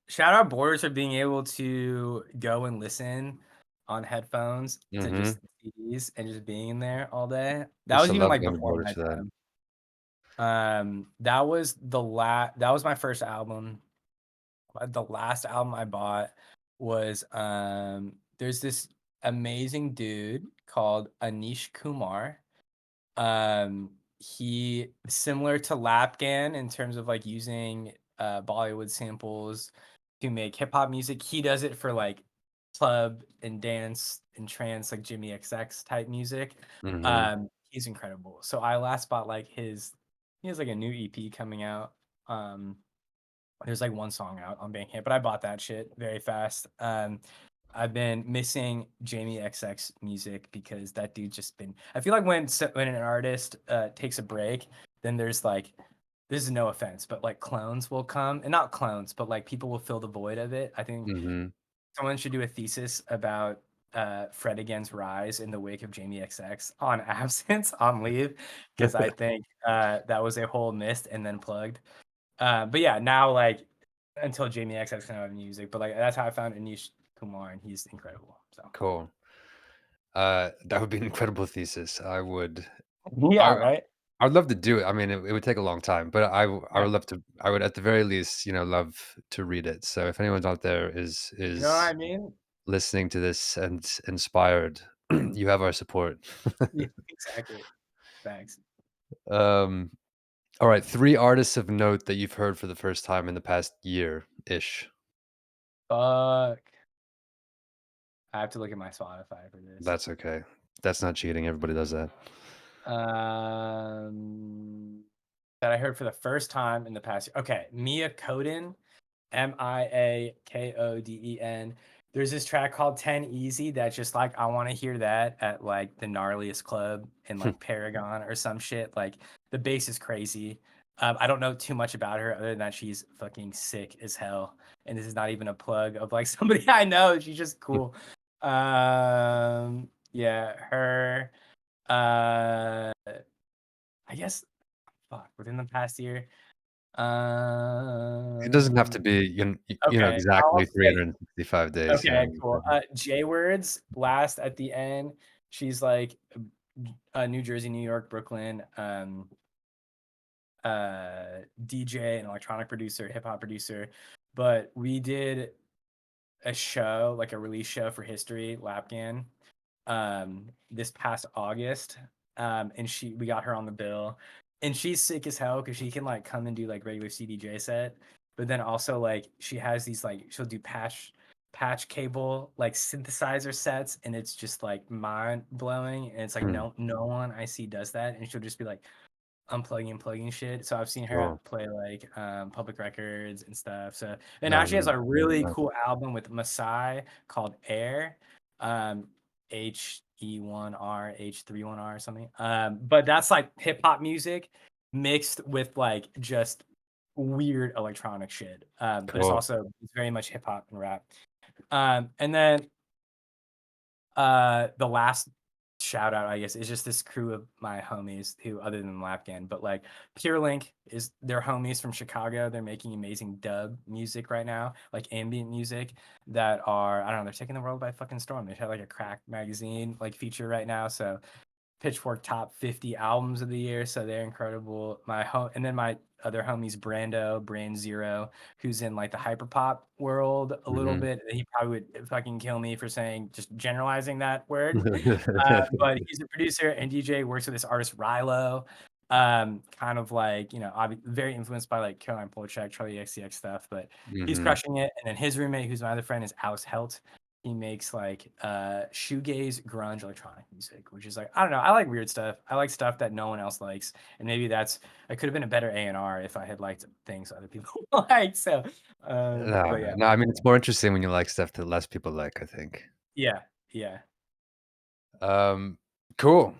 Shout out Borders for being able to go and listen on headphones to Mhm. just CDs and just being in there all day. I That used was to even love like going to before Borders my for that. time. That was my first album. The last album I bought was there's this amazing dude called Anish Kumar. He similar to Lapgan in terms of like using Bollywood samples to make hip hop music. He does it for like club and dance and trance like Jimmy XX type music. Mhm. He's incredible. So I last bought like he has like a new EP coming out. Um There's like one song out on Bandcamp, but I bought that shit very fast. I've been missing Jamie XX music because that dude just been. I feel like when an artist takes a break, then there's like, this is no offense, but like clones will come, and not clones, but like people will fill the void of it. I think Mhm. someone should do a thesis about Fred again's rise in the wake of Jamie XX on absence on leave, because I think that was a whole missed and then plugged. But yeah, now like until Jamie XX can have music, but like that's how I found Anish Kumar, and he's incredible. So Cool. That would be an incredible thesis. yeah, I right. I would love to do it. I mean, it would take a long time, but I Yeah, would love to. I would at the very least, love to read it. So if anyone's out there you know what I is mean? listening to this and inspired, you have our support. Yeah, exactly. Thanks. Um, all right, 3 artists of note that you've heard for the first time in the past year-ish. Fuck. I have to look at my Spotify for this. That's okay. That's not cheating. Everybody does that. Um, that I heard for the first time in the past year. Okay, Mia Koden, Miakoden. There's this track called 10 Easy that just like I want to hear that at like the gnarliest club in like Paragon or some shit. Like the bass is crazy. I don't know too much about her other than that she's fucking sick as hell. And this is not even a plug of like somebody I know. She's just cool. Yeah, her. Uh, I guess fuck within the past year. It doesn't have to Um, be, okay, I'll exactly say 365 days, okay, cool. J Words last at the end. She's like New Jersey, New York, Brooklyn, DJ and electronic producer, hip hop producer. But we did a show, like a release show for History Lapgan, this past August. And we got her on the bill, and she's sick as hell because she can like come and do like regular CDJ set, but then also like she has these like she'll do patch cable like synthesizer sets, and it's just like mind blowing, and it's like Mm, no one I see does that, and she'll just be like unplugging and plugging shit. So I've seen her cool. play like public records and stuff. So and now No, she has no, a really no. cool album with Masai called Air. HE1R, H31R or something. But that's like hip hop music mixed with like just weird electronic shit. But Cool. it's very much hip hop and rap. And then the last shout out, I guess, is just this crew of my homies who, other than Lapgan, but like Pure Link is their homies from Chicago. They're making amazing dub music right now, like ambient music that are, I don't know, they're taking the world by fucking storm. They have like a Crack magazine like feature right now. So Pitchfork top 50 albums of the year, so they're incredible. And then my other homies Brand Zero, who's in like the hyperpop world a little Mhm. bit. He probably would fucking kill me for saying just generalizing that word. But he's a producer and DJ, works with this artist Rilo. Kind of like, very influenced by like Caroline Polachek, Charlie XCX stuff, but he's Mhm. crushing it. And then his roommate, who's my other friend, is Alice Helt. He makes like shoegaze grunge electronic music, which is like, I don't know, I like weird stuff. I like stuff that no one else likes, and maybe that's I could have been a better A&R if I had liked things other people like. So No, but no, yeah, no, I mean, it's more interesting when you like stuff that less people like, I think. yeah, yeah. Um, cool.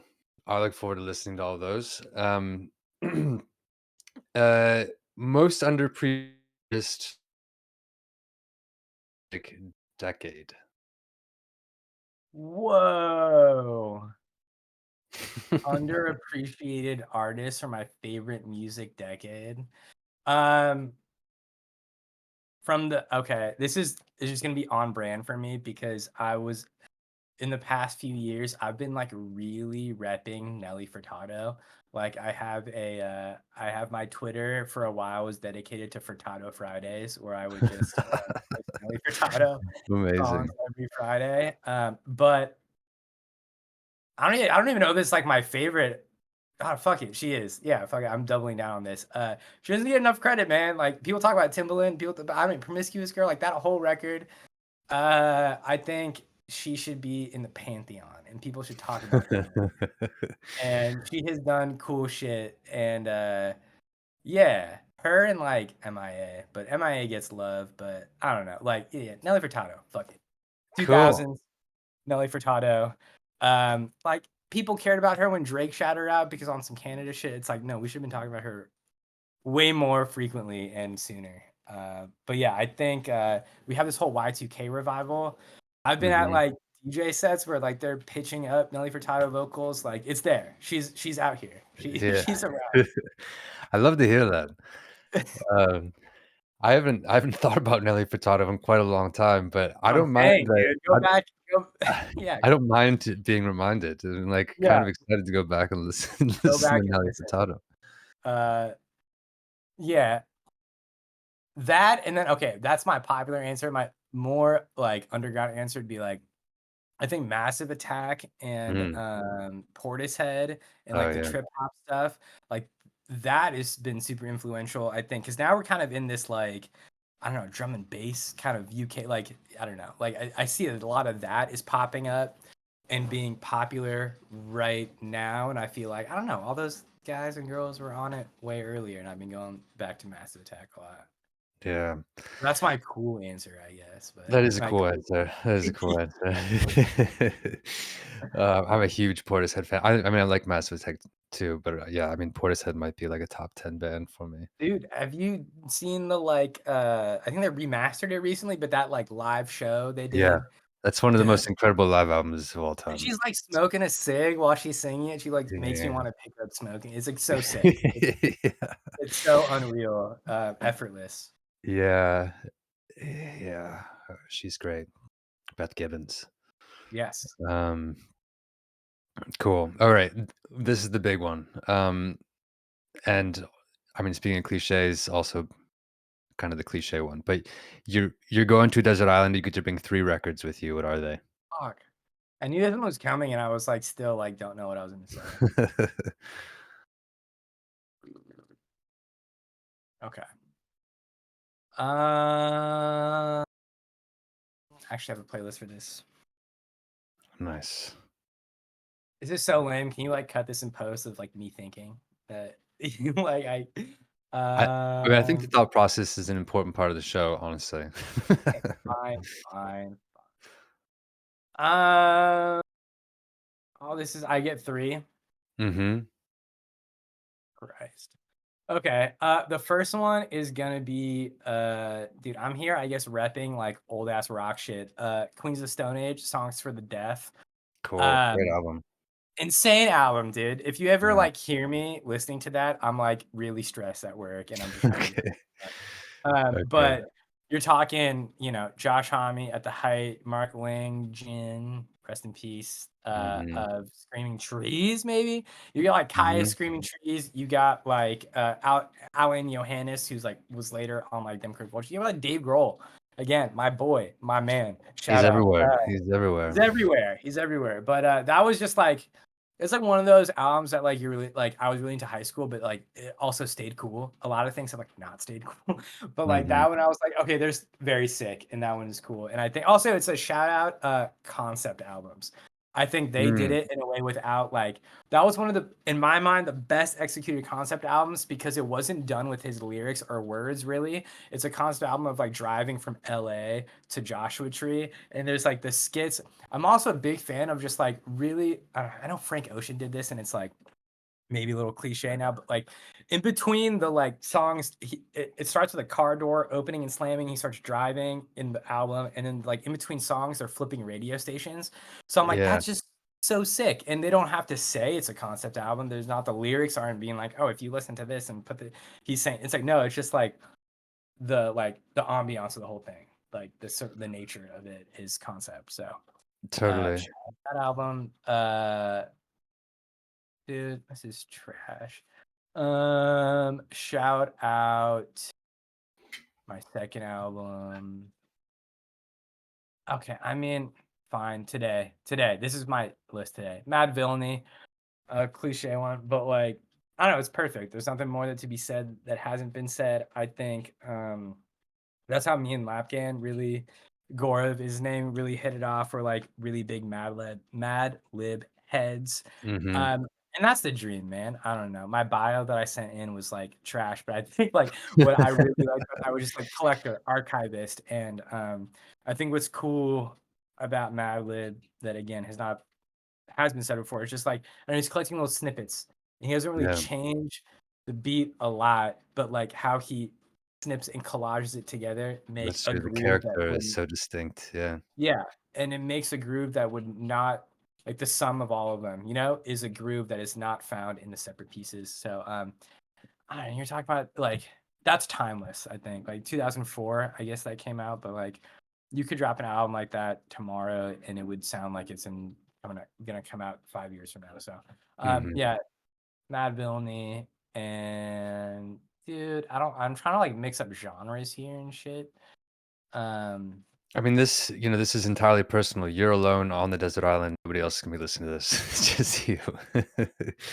I look forward to listening to all those. Uh, most underappreciated like, decade. Whoa. Underappreciated artists are my favorite music decade. Um from the okay, this is just gonna be on brand for me because I was in the past few years, I've been like really repping Nelly Furtado. Like I have my Twitter for a while was dedicated to Furtado Fridays, where I would just post Nelly Furtado songs Amazing. every Friday. But I don't even know if it's like my favorite. God, fuck it, she is. Yeah, fuck it, I'm doubling down on this. She doesn't get enough credit, man. Like people talk about Timbaland, I mean, Promiscuous Girl, like that whole record. I think she should be in the pantheon, and people should talk about her more. And she has done cool shit, and yeah. Her and like MIA, but MIA gets love, but I don't know. Like, yeah, Nelly Furtado, fuck it. Cool. 2000s, Nelly Furtado. Like people cared about her when Drake shouted her out because on some Canada shit. It's like, no, we should have been talking about her way more frequently and sooner. But yeah, I think we have this whole Y2K revival. I've been at Hmm. like DJ sets where like they're pitching up Nelly Furtado vocals. Like it's there. She's out here. Yeah. She's around. I love to hear that. Um, I haven't thought about Nelly Furtado in quite a long time, but I I'm don't mind saying, that dude, go back. Go, yeah, I don't mind being reminded and, like, kind yeah, of excited to go back and listen go listen back to and Nelly listen. Furtado. Uh, yeah, that and then okay, that's my popular answer. My more like underground answer would be like I think Massive Attack and Mm. Portishead and Oh, like the yeah. trip hop stuff, like that has been super influential, I think, because now we're kind of in this like I don't know, drum and bass kind of UK, like I don't know, like I see that a lot of that is popping up and being popular right now, and I feel like I don't know, all those guys and girls were on it way earlier, and I've been going back to Massive Attack a lot. Yeah. That's my cool answer, I guess, but That is a my cool cool. answer. That is a cool answer. I'm a huge Portishead fan. I mean, I like Massive Attack too, but, yeah, I mean, Portishead might be, like, a top 10 band for me. Dude, have you seen the like I think they remastered it recently, but that like live show they Yeah. did? That's one of the Dude, most incredible live albums of all and time. she's like smoking a cig while she's singing it. She like makes me Yeah. want to pick up smoking. It's like so sick. Yeah. It's so unreal, effortless. Yeah. Yeah. She's great. Beth Gibbons. Yes. Um, cool. Alright, this is the big one. And, I mean, speaking of cliches, also kind of the cliche one, but you're going to a desert island, you get to bring 3 records with you, what are they? Fuck. I knew this one was coming, and I was like, still like, don't know what I was gonna say. Okay. Uh, actually, I have a playlist for this. Nice. Is this so lame? Can you like cut this in post of like me thinking that like I mean, I think the thought process is an important part of the show, honestly. okay, fine, fine. Uh, oh, this is I get 3. Mhm. Christ. Okay. The first one is gonna be dude, I'm here, I guess, repping like old ass rock shit. Queens of Stone Age, Songs for the Deaf. Cool. Great Um, album. insane album, dude. If you ever Yeah. like hear me listening to that, I'm like really stressed at work and I'm just trying to get Okay. Okay. but you're talking, you know, Josh Homme at the height, Mark Jin, rest in peace, Mhm. of Screaming Trees, maybe. You got like Kaya Mhm. Screaming Trees. You got like Alan Johannes, who's like was later on like Dem Curve Vulture. You got like Dave Grohl. Again, my boy, my man. He's Shout out. everywhere. He's He's everywhere. everywhere. He's everywhere. But that was just like it's like one of those albums that like you're really like I was really into high school, but like it also stayed cool. A lot of things have like not stayed cool. But like Mhm. that one I was like, okay, there's very sick, and that one is cool. And I think also it's a shout out concept albums. I think they did Mm. it in a way without like that was one of the in my mind the best executed concept albums because it wasn't done with his lyrics or words really. It's a concept album of like driving from LA to Joshua Tree, and there's like the skits. I'm also a big fan of just like really. I know Frank Ocean did this, and it's like maybe a little cliche now, but like in between the like songs, it starts with a car door opening and slamming. He starts driving in the album, and then like in between songs, they're flipping radio stations. So I'm like, Yeah, that's just so sick. And they don't have to say it's a concept album. There's not the lyrics aren't being like, oh, if you listen to this and put the he's saying it's like no, it's just like the ambiance of the whole thing, like the nature of it is concept. So totally. shout out that album. Dude, this is trash. Shout out my second album. Okay, I mean, fine. Today. This is my list today. Mad Villainy, a cliche one, but like, I don't know, it's perfect. There's nothing more that to be said that hasn't been said. I think that's how me and Lapgan really Gorov, his name, really hit it off. We're like really big Mad Lib heads. Mhm. And that's the dream, man. I don't know. My bio that I sent in was, like, trash, but I think, like, what I really liked was I was just, like, collector, archivist, and, I think what's cool about Madlib that, again, has been said before, it's just, like, I mean, he's collecting little snippets, and he doesn't really Yeah, change the beat a lot, but, like, how he snips and collages it together make that's a true. The groove that character is wouldn't so distinct. Yeah. yeah, and it makes a groove that would not like, the sum of all of them, is a groove that is not found in the separate pieces, so, I don't know, you're talking about, like that's timeless, I think, like, 2004, I guess that came out, but, like, you could drop an album like that tomorrow, and it would sound like it's gonna come out 5 years from now, so, Mhm. yeah, Mad Villainy, and dude, I'm trying to, like, mix up genres here and shit, um I mean, this is entirely personal. You're alone on the desert island. Nobody else can be listening to this. It's just you.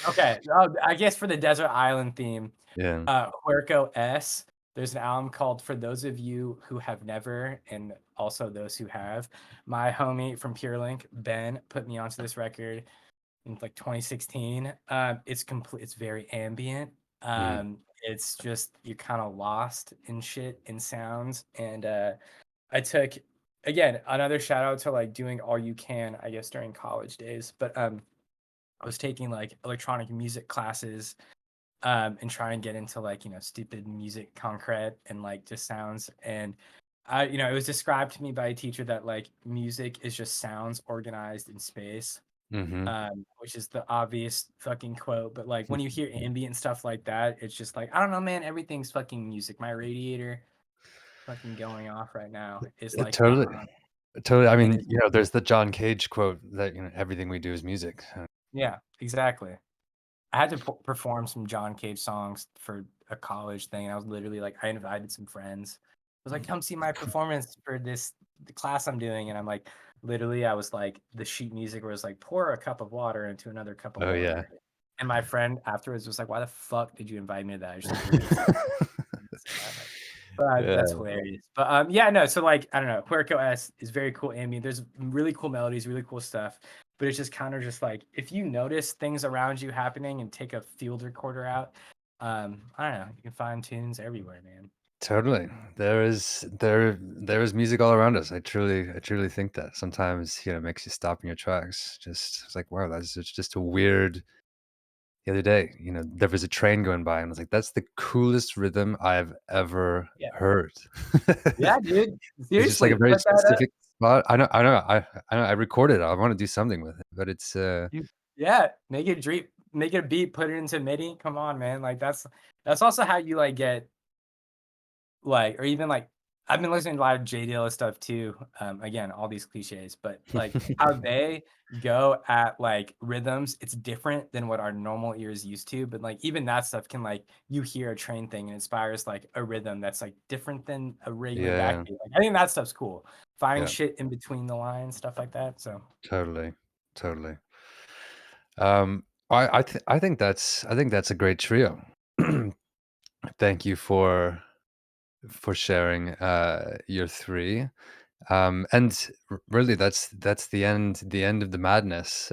Okay, I guess for the desert island theme, Yeah. Huerco S, there's an album called For Those of You Who Have Never, and also those who have. My homie from Pure Link, Ben, put me onto this record in like 2016. It's very ambient. Mm, It's just you're kind of lost in shit in sounds. And I took again another shout out to like doing all you can, I guess, during college days. But I was taking like electronic music classes and try and get into like stupid music concrete and like just sounds and it was described to me by a teacher that like music is just sounds organized in space, mhm. which is the obvious fucking quote, but like when you hear ambient stuff like that, it's just like I don't know, man, everything's fucking music. My radiator fucking going off right now is like Totally, totally. I and mean, it's there's the John Cage quote that, everything we do is music. yeah, exactly. I had to perform some John Cage songs for a college thing. I was literally like, I invited some friends. I was like, "Come see my performance for the class I'm doing," and I'm like, literally, I was like, the sheet music was like, "Pour a cup of water into another cup of Oh, yeah. water," and my friend afterwards was like, "Why the fuck did you invite me to that? I just literally said." So, but that's Yeah, hilarious. But yeah, no. So like, I don't know. Puerco S is very cool ambient. There's really cool melodies, really cool stuff. But it's just kind of just like if you notice things around you happening and take a field recorder out, I don't know. You can find tunes everywhere, man. totally. There is music all around us. I truly think that. Sometimes, it makes you stop in your tracks. Just it's like, wow, that's just a weird the other day, there was a train going by, and I was like, "That's the coolest rhythm I've ever Yeah, heard." yeah, dude. It's just like a Seriously, very put that up. specific spot. I recorded it. I wanna do something with it, but it's, Yeah, make it a beat, put it into MIDI. Come on, man. Like that's also how you like get like, or even like, I've been listening to a lot of J Dilla stuff too. Again, all these cliches, but like how they go at like rhythms, it's different than what our normal ears used to. But like even that stuff can like you hear a train thing and inspires like a rhythm that's like different than a regular yeah, backbeat. Like I think that stuff's cool. Finding yeah, shit in between the lines, stuff like that. So totally, totally. I think that's a great trio. Thank you for sharing, your 3. And really, that's the end of the madness.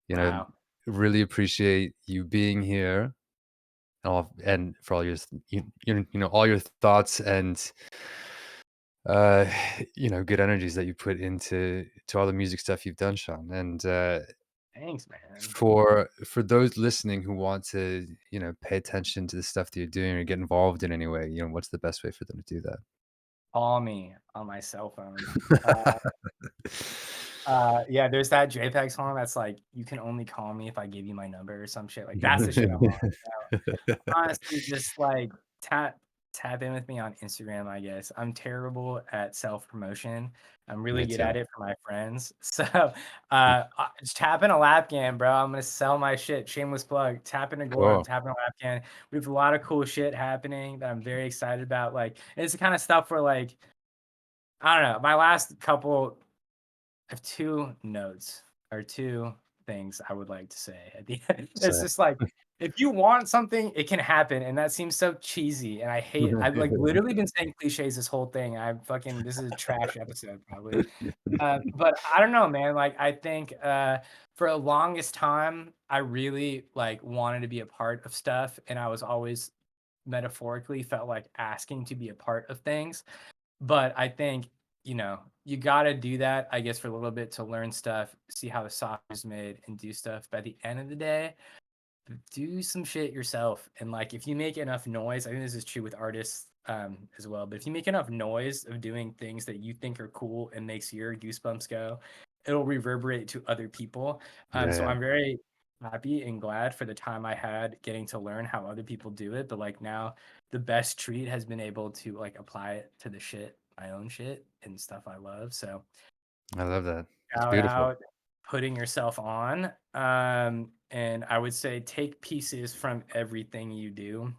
You know, wow. really appreciate you being here and for all your all your thoughts and uh good energies that you put into all the music stuff you've done, Sean. And Thanks, man. for those listening who want to pay attention to the stuff that you're doing or get involved in any way, what's the best way for them to do Call me on my cell phone. that? Yeah, there's that JPEG song that's like, "You can only call me if I give you my number," or some shit, like, that's the shit I'm on right now. Honestly, just, like, tap in with me on Instagram, I guess. I'm terrible at self-promotion. I'm really Me good too. at it for my friends. So, just tap in a lap can, bro. I'm gonna sell my shit. Shameless plug. Tap in a Gore, I'm Cool. tapping a lap can. We have a lot of cool shit happening that I'm very excited about, like, it's the kinda stuff where, like, I don't know, my last couple I have 2 notes or 2 things I would like to say at the end. So It's just like If you want something, it can happen, and that seems so cheesy, and I hate I've, like, literally been saying cliches this whole thing, I'm fucking this is a trash episode probably. But I don't know, man, like, I think, for the longest time, I really, like, wanted to be a part of stuff, and I was always metaphorically felt like asking to be a part of things, but I think, you gotta do that, I guess, for a little bit to learn stuff, see how the sauce is made, and do stuff. By the end of the day, do some shit yourself. And like if you make enough noise, I think this is true with artists as well, but if you make enough noise of doing things that you think are cool and makes your goosebumps go, it'll reverberate to other people. Yeah, So yeah. I'm very happy and glad for the time I had getting to learn how other people do it. But like now the best treat has been able to like apply it to the shit, my own shit and stuff I love. So I love that. It's shout beautiful. out putting yourself on. And I would say take pieces from everything you do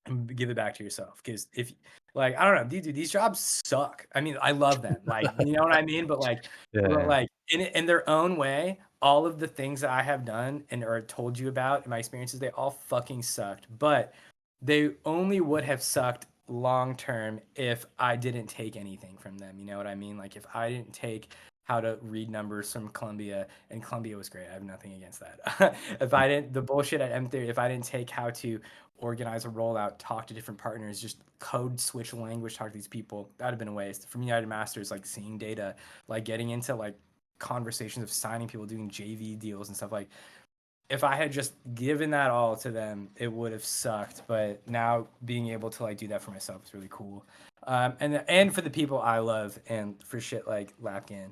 and give it back to yourself. Because if, like, I don't know, these jobs suck. I mean, I love them. Like, you know what I mean? Yeah, But yeah. like in their own way, all of the things that I have done and or told you about in my experiences, they all fucking sucked. But they only would have sucked long term if I didn't take anything from them. You know what I mean? Like if I didn't take how to read numbers from Columbia, and Columbia was great. I have nothing against that. If I didn't, the bullshit at MTheory, if I didn't take how to organize a rollout, talk to different partners, just code switch language, talk to these people, that'd have been a waste. From United Masters, like seeing data, like getting into like conversations of signing people, doing JV deals and stuff like if I had just given that all to them, it would have sucked. But now being able to like do that for myself is really cool. And for the people I love and for shit like Lapkin.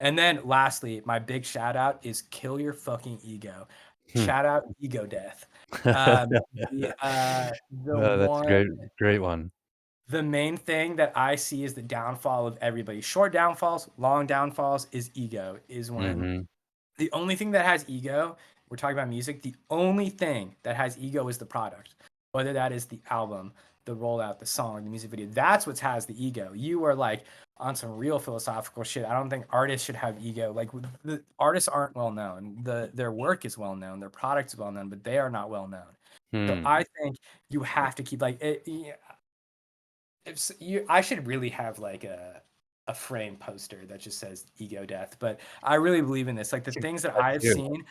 And then lastly, my big shout out is kill your fucking ego. Hmm. Shout out ego death. Um, the Oh, that's a one great one. the main thing that I see is the downfall of everybody. Short downfalls, long downfalls is ego. Is when Mhm. the only thing that has ego, we're talking about music, the only thing that has ego is the product. Whether that is the album, the rollout, the song, the music video, that's what has the ego. You are like on some real philosophical shit. I don't think artists should have ego. Like the artists aren't well known. Their work is well known, their product is well known, but they are not well known. So Hmm. I think you have to keep like it, if you I should really have like a frame poster that just says ego death, but I really believe in this. Like the It's a things good that I've idea. seen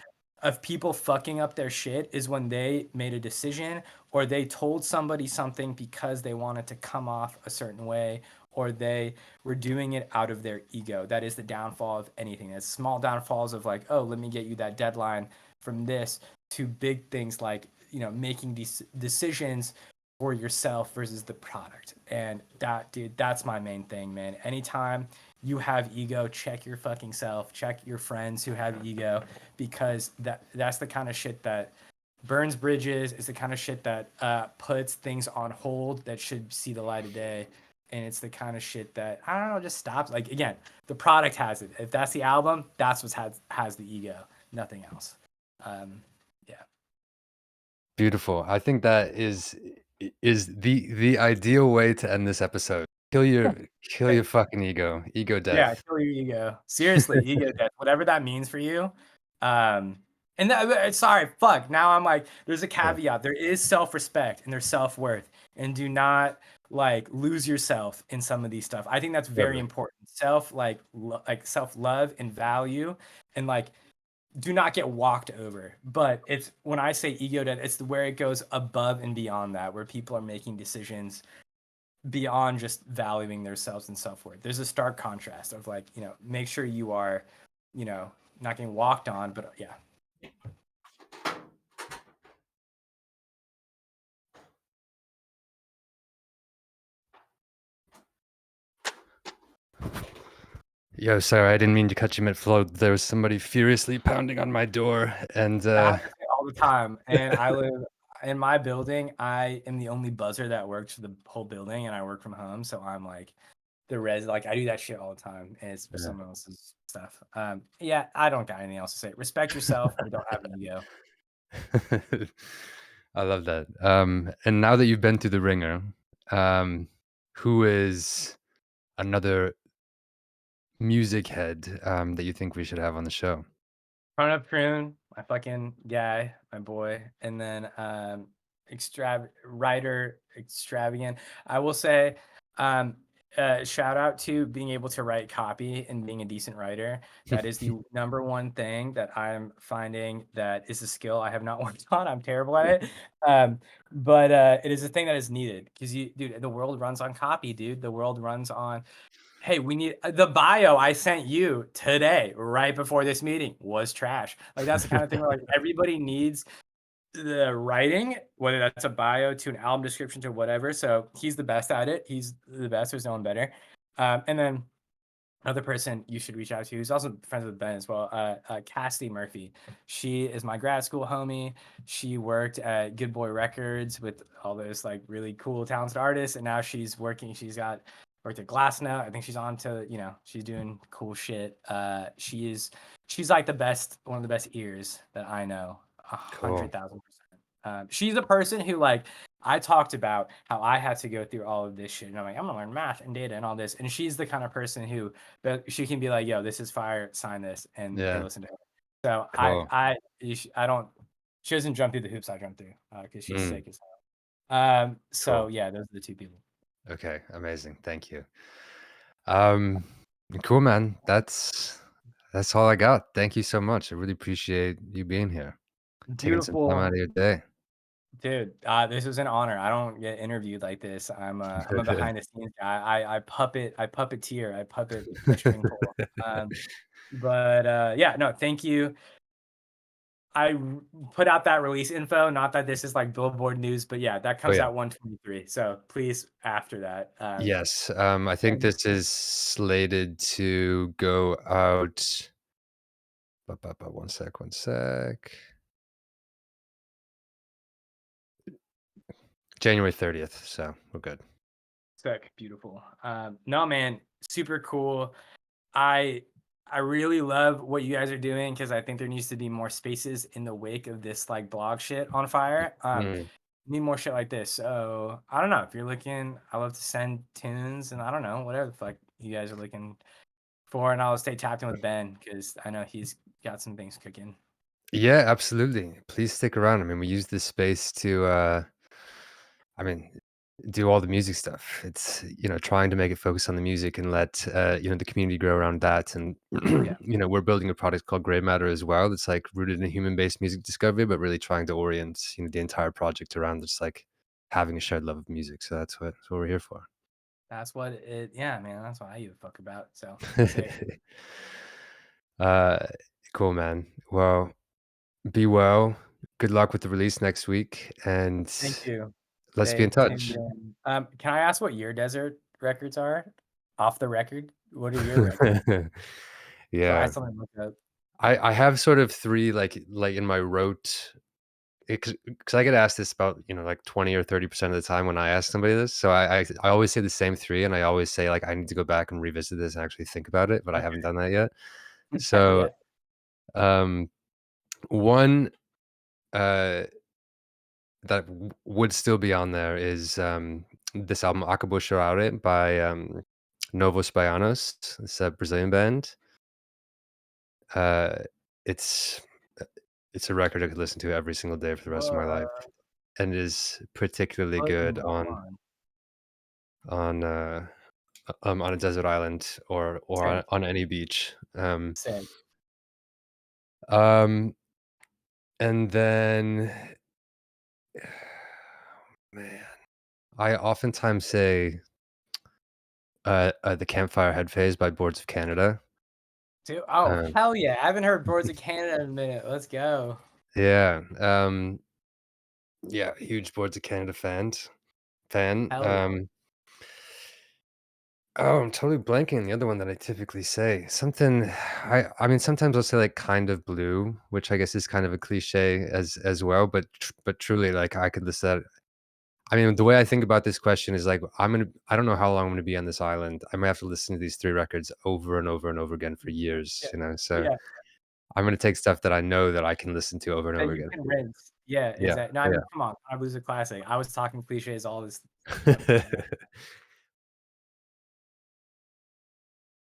of people fucking up their shit is when they made a decision or they told somebody something because they wanted to come off a certain way or they were doing it out of their ego. That is the downfall of anything. It's small downfalls of like, oh, let me get you that deadline from this to big things like, making these decisions for yourself versus the product. And that, dude, that's my main thing, man. Anytime you have ego, check your fucking self, check your friends who have ego, because that's the kind of shit that burns bridges. It's the kind of shit that puts things on hold that should see the light of day. And it's the kind of shit that I don't know, just stops. Like again, the product has it. If that's the album, that's what has the ego, nothing else. Um, yeah. Beautiful. I think that is the ideal way to end this episode. Kill your fucking ego. Ego Yeah, death. kill your ego. Seriously, ego death, whatever that means for you. And sorry, fuck. Now I'm like, there's a Yeah, caveat. There is self-respect and there's self-worth, and do not like lose yourself in some of these stuff. I think that's very totally. important. Like self-love and value, and like do not get walked over. But it's when I say ego death, it's where it goes above and beyond that, where people are making decisions beyond just valuing themselves and self-worth. There's a stark contrast of like, make sure you are, not getting walked on, but yeah. Yo, sorry, I didn't mean to cut you mid-flow. There was somebody furiously pounding on my door, and, That happens to me all the time. And I live in my building. I am the only buzzer that works for the whole building, and I work from home. So I'm like like I do that shit all the time, and it's for yeah. someone else's stuff. Yeah, I don't got anything else to say. Respect yourself and don't have an ego. I love that. And now that you've been through the ringer, um, who is another music head, that you think we should have on the show? Front Up Prune, my fucking guy, my boy, and then writer extravagant. I will say, um, shout out to being able to write copy and being a decent writer. That is the number one thing that I'm finding that is a skill I have not worked on. I'm terrible at it. But it is a thing that is needed because dude, the world runs on copy, dude. The world runs on, hey, we need the bio I sent you today, right before this meeting, was trash. Like that's the kind of thing where like everybody needs the writing, whether that's a bio to an album description to whatever. So he's the best at it. He's the best. There's no one better. And then another person you should reach out to, who's also friends with Ben as well, Cassidy Murphy. She is my grad school homie. She worked at Good Boy Records with all those like really cool, talented artists, and now she's working. She's got worked at Glassnote. I think she's on to, she's doing cool shit. She's like the best, one of the best ears that I know, Cool. 100,000%. She's a person who like I talked about how I had to go through all of this shit, and I'm like, I'm gonna learn math and data and all this, and she's the kind of person who, but she can be like, yo, this is fire, sign this, and they Yeah, listen to her. So cool. I don't, she doesn't jump through the hoops I jump through because she's Mm, sick as hell. So cool. yeah, those are the two people. Okay, amazing. Thank you. Um, cool, man. That's all I got. Thank you so much. I really appreciate you being here, taking some time out Beautiful. of your day. Dude, this was an honor. I don't get interviewed like this. I'm a behind the scenes guy. I puppeteer, I puppet a string pull. But yeah, no, thank you. Put out that release info. Not that this is like Billboard news, but yeah, that Oh, comes yeah. out 123. So please, after that, Yes, I think and this is slated to go out. 1 sec. January 30th, so we're good. sick, beautiful. No, man, super cool. I I really love what you guys are doing because I think there needs to be more spaces in the wake of this like blog shit on fire. Mm. Need more shit like this. So I don't know if you're looking. I love to send tunes and I don't know whatever the fuck you guys are looking for, and I'll stay tapped in with Ben because I know he's got some things cooking. Yeah, absolutely. Please stick around. I mean, we use this space to, I mean, do all the music stuff. It's, trying to make it focus on the music and let, the community grow around that. And, Yeah, we're building a product called Grey Matter as well. It's like rooted in human-based music discovery, but really trying to orient, the entire project around just like having a shared love of music. So that's what we're here for. that's what it. Yeah, man, that's what I give a fuck about. So sick. uh, cool, man. Well, be well. Good luck with the release next week, and Thank you. let's be in Stay tuned touch. in. Can I ask what your desert records are? Off the record, what are your records? So I Yeah. still look up. I have sort of 3, like, in my rote, because I get asked this about, like, 20 or 30% of the time when I ask somebody this, so I always say the same 3, and I always say, like, "I need to go back and revisit this and actually think about it," but I haven't done that yet. Hell So, yeah. um, one, uh, that would still be on there is, this album, Acabou Chorare by, Novos Baianos. It's a Brazilian band. Uh, it's it's a record I could listen to every single day for the rest of my life, Whoa. and it is particularly Put good 'em on. on, on a desert island or Sick, on any beach. sick. Um, and then, man, I oftentimes say, "The Campfire Head Phase" by Boards of Canada. Dude, oh, Um, hell yeah. I haven't heard Boards of Canada in a minute. Let's go. yeah, yeah, huge Boards of Canada fan. Hell yeah. Oh, I'm totally blanking on the other one that I typically say. Something I mean, sometimes I'll say, like, "Kind of Blue," which I guess is kind of a cliche as well, but truly, like, I could list that. I mean, the way I think about this question is, like, I don't know how long I'm gonna be on this island. I might have to listen to these 3 records over and over and over again for Yeah. years, so Yeah. I'm gonna take stuff that I know that I can listen to over and That over you again. can rinse. Yeah, Yeah, exactly. No, I yeah. mean, come on. I was a classic. I was talking cliches all this fucking time.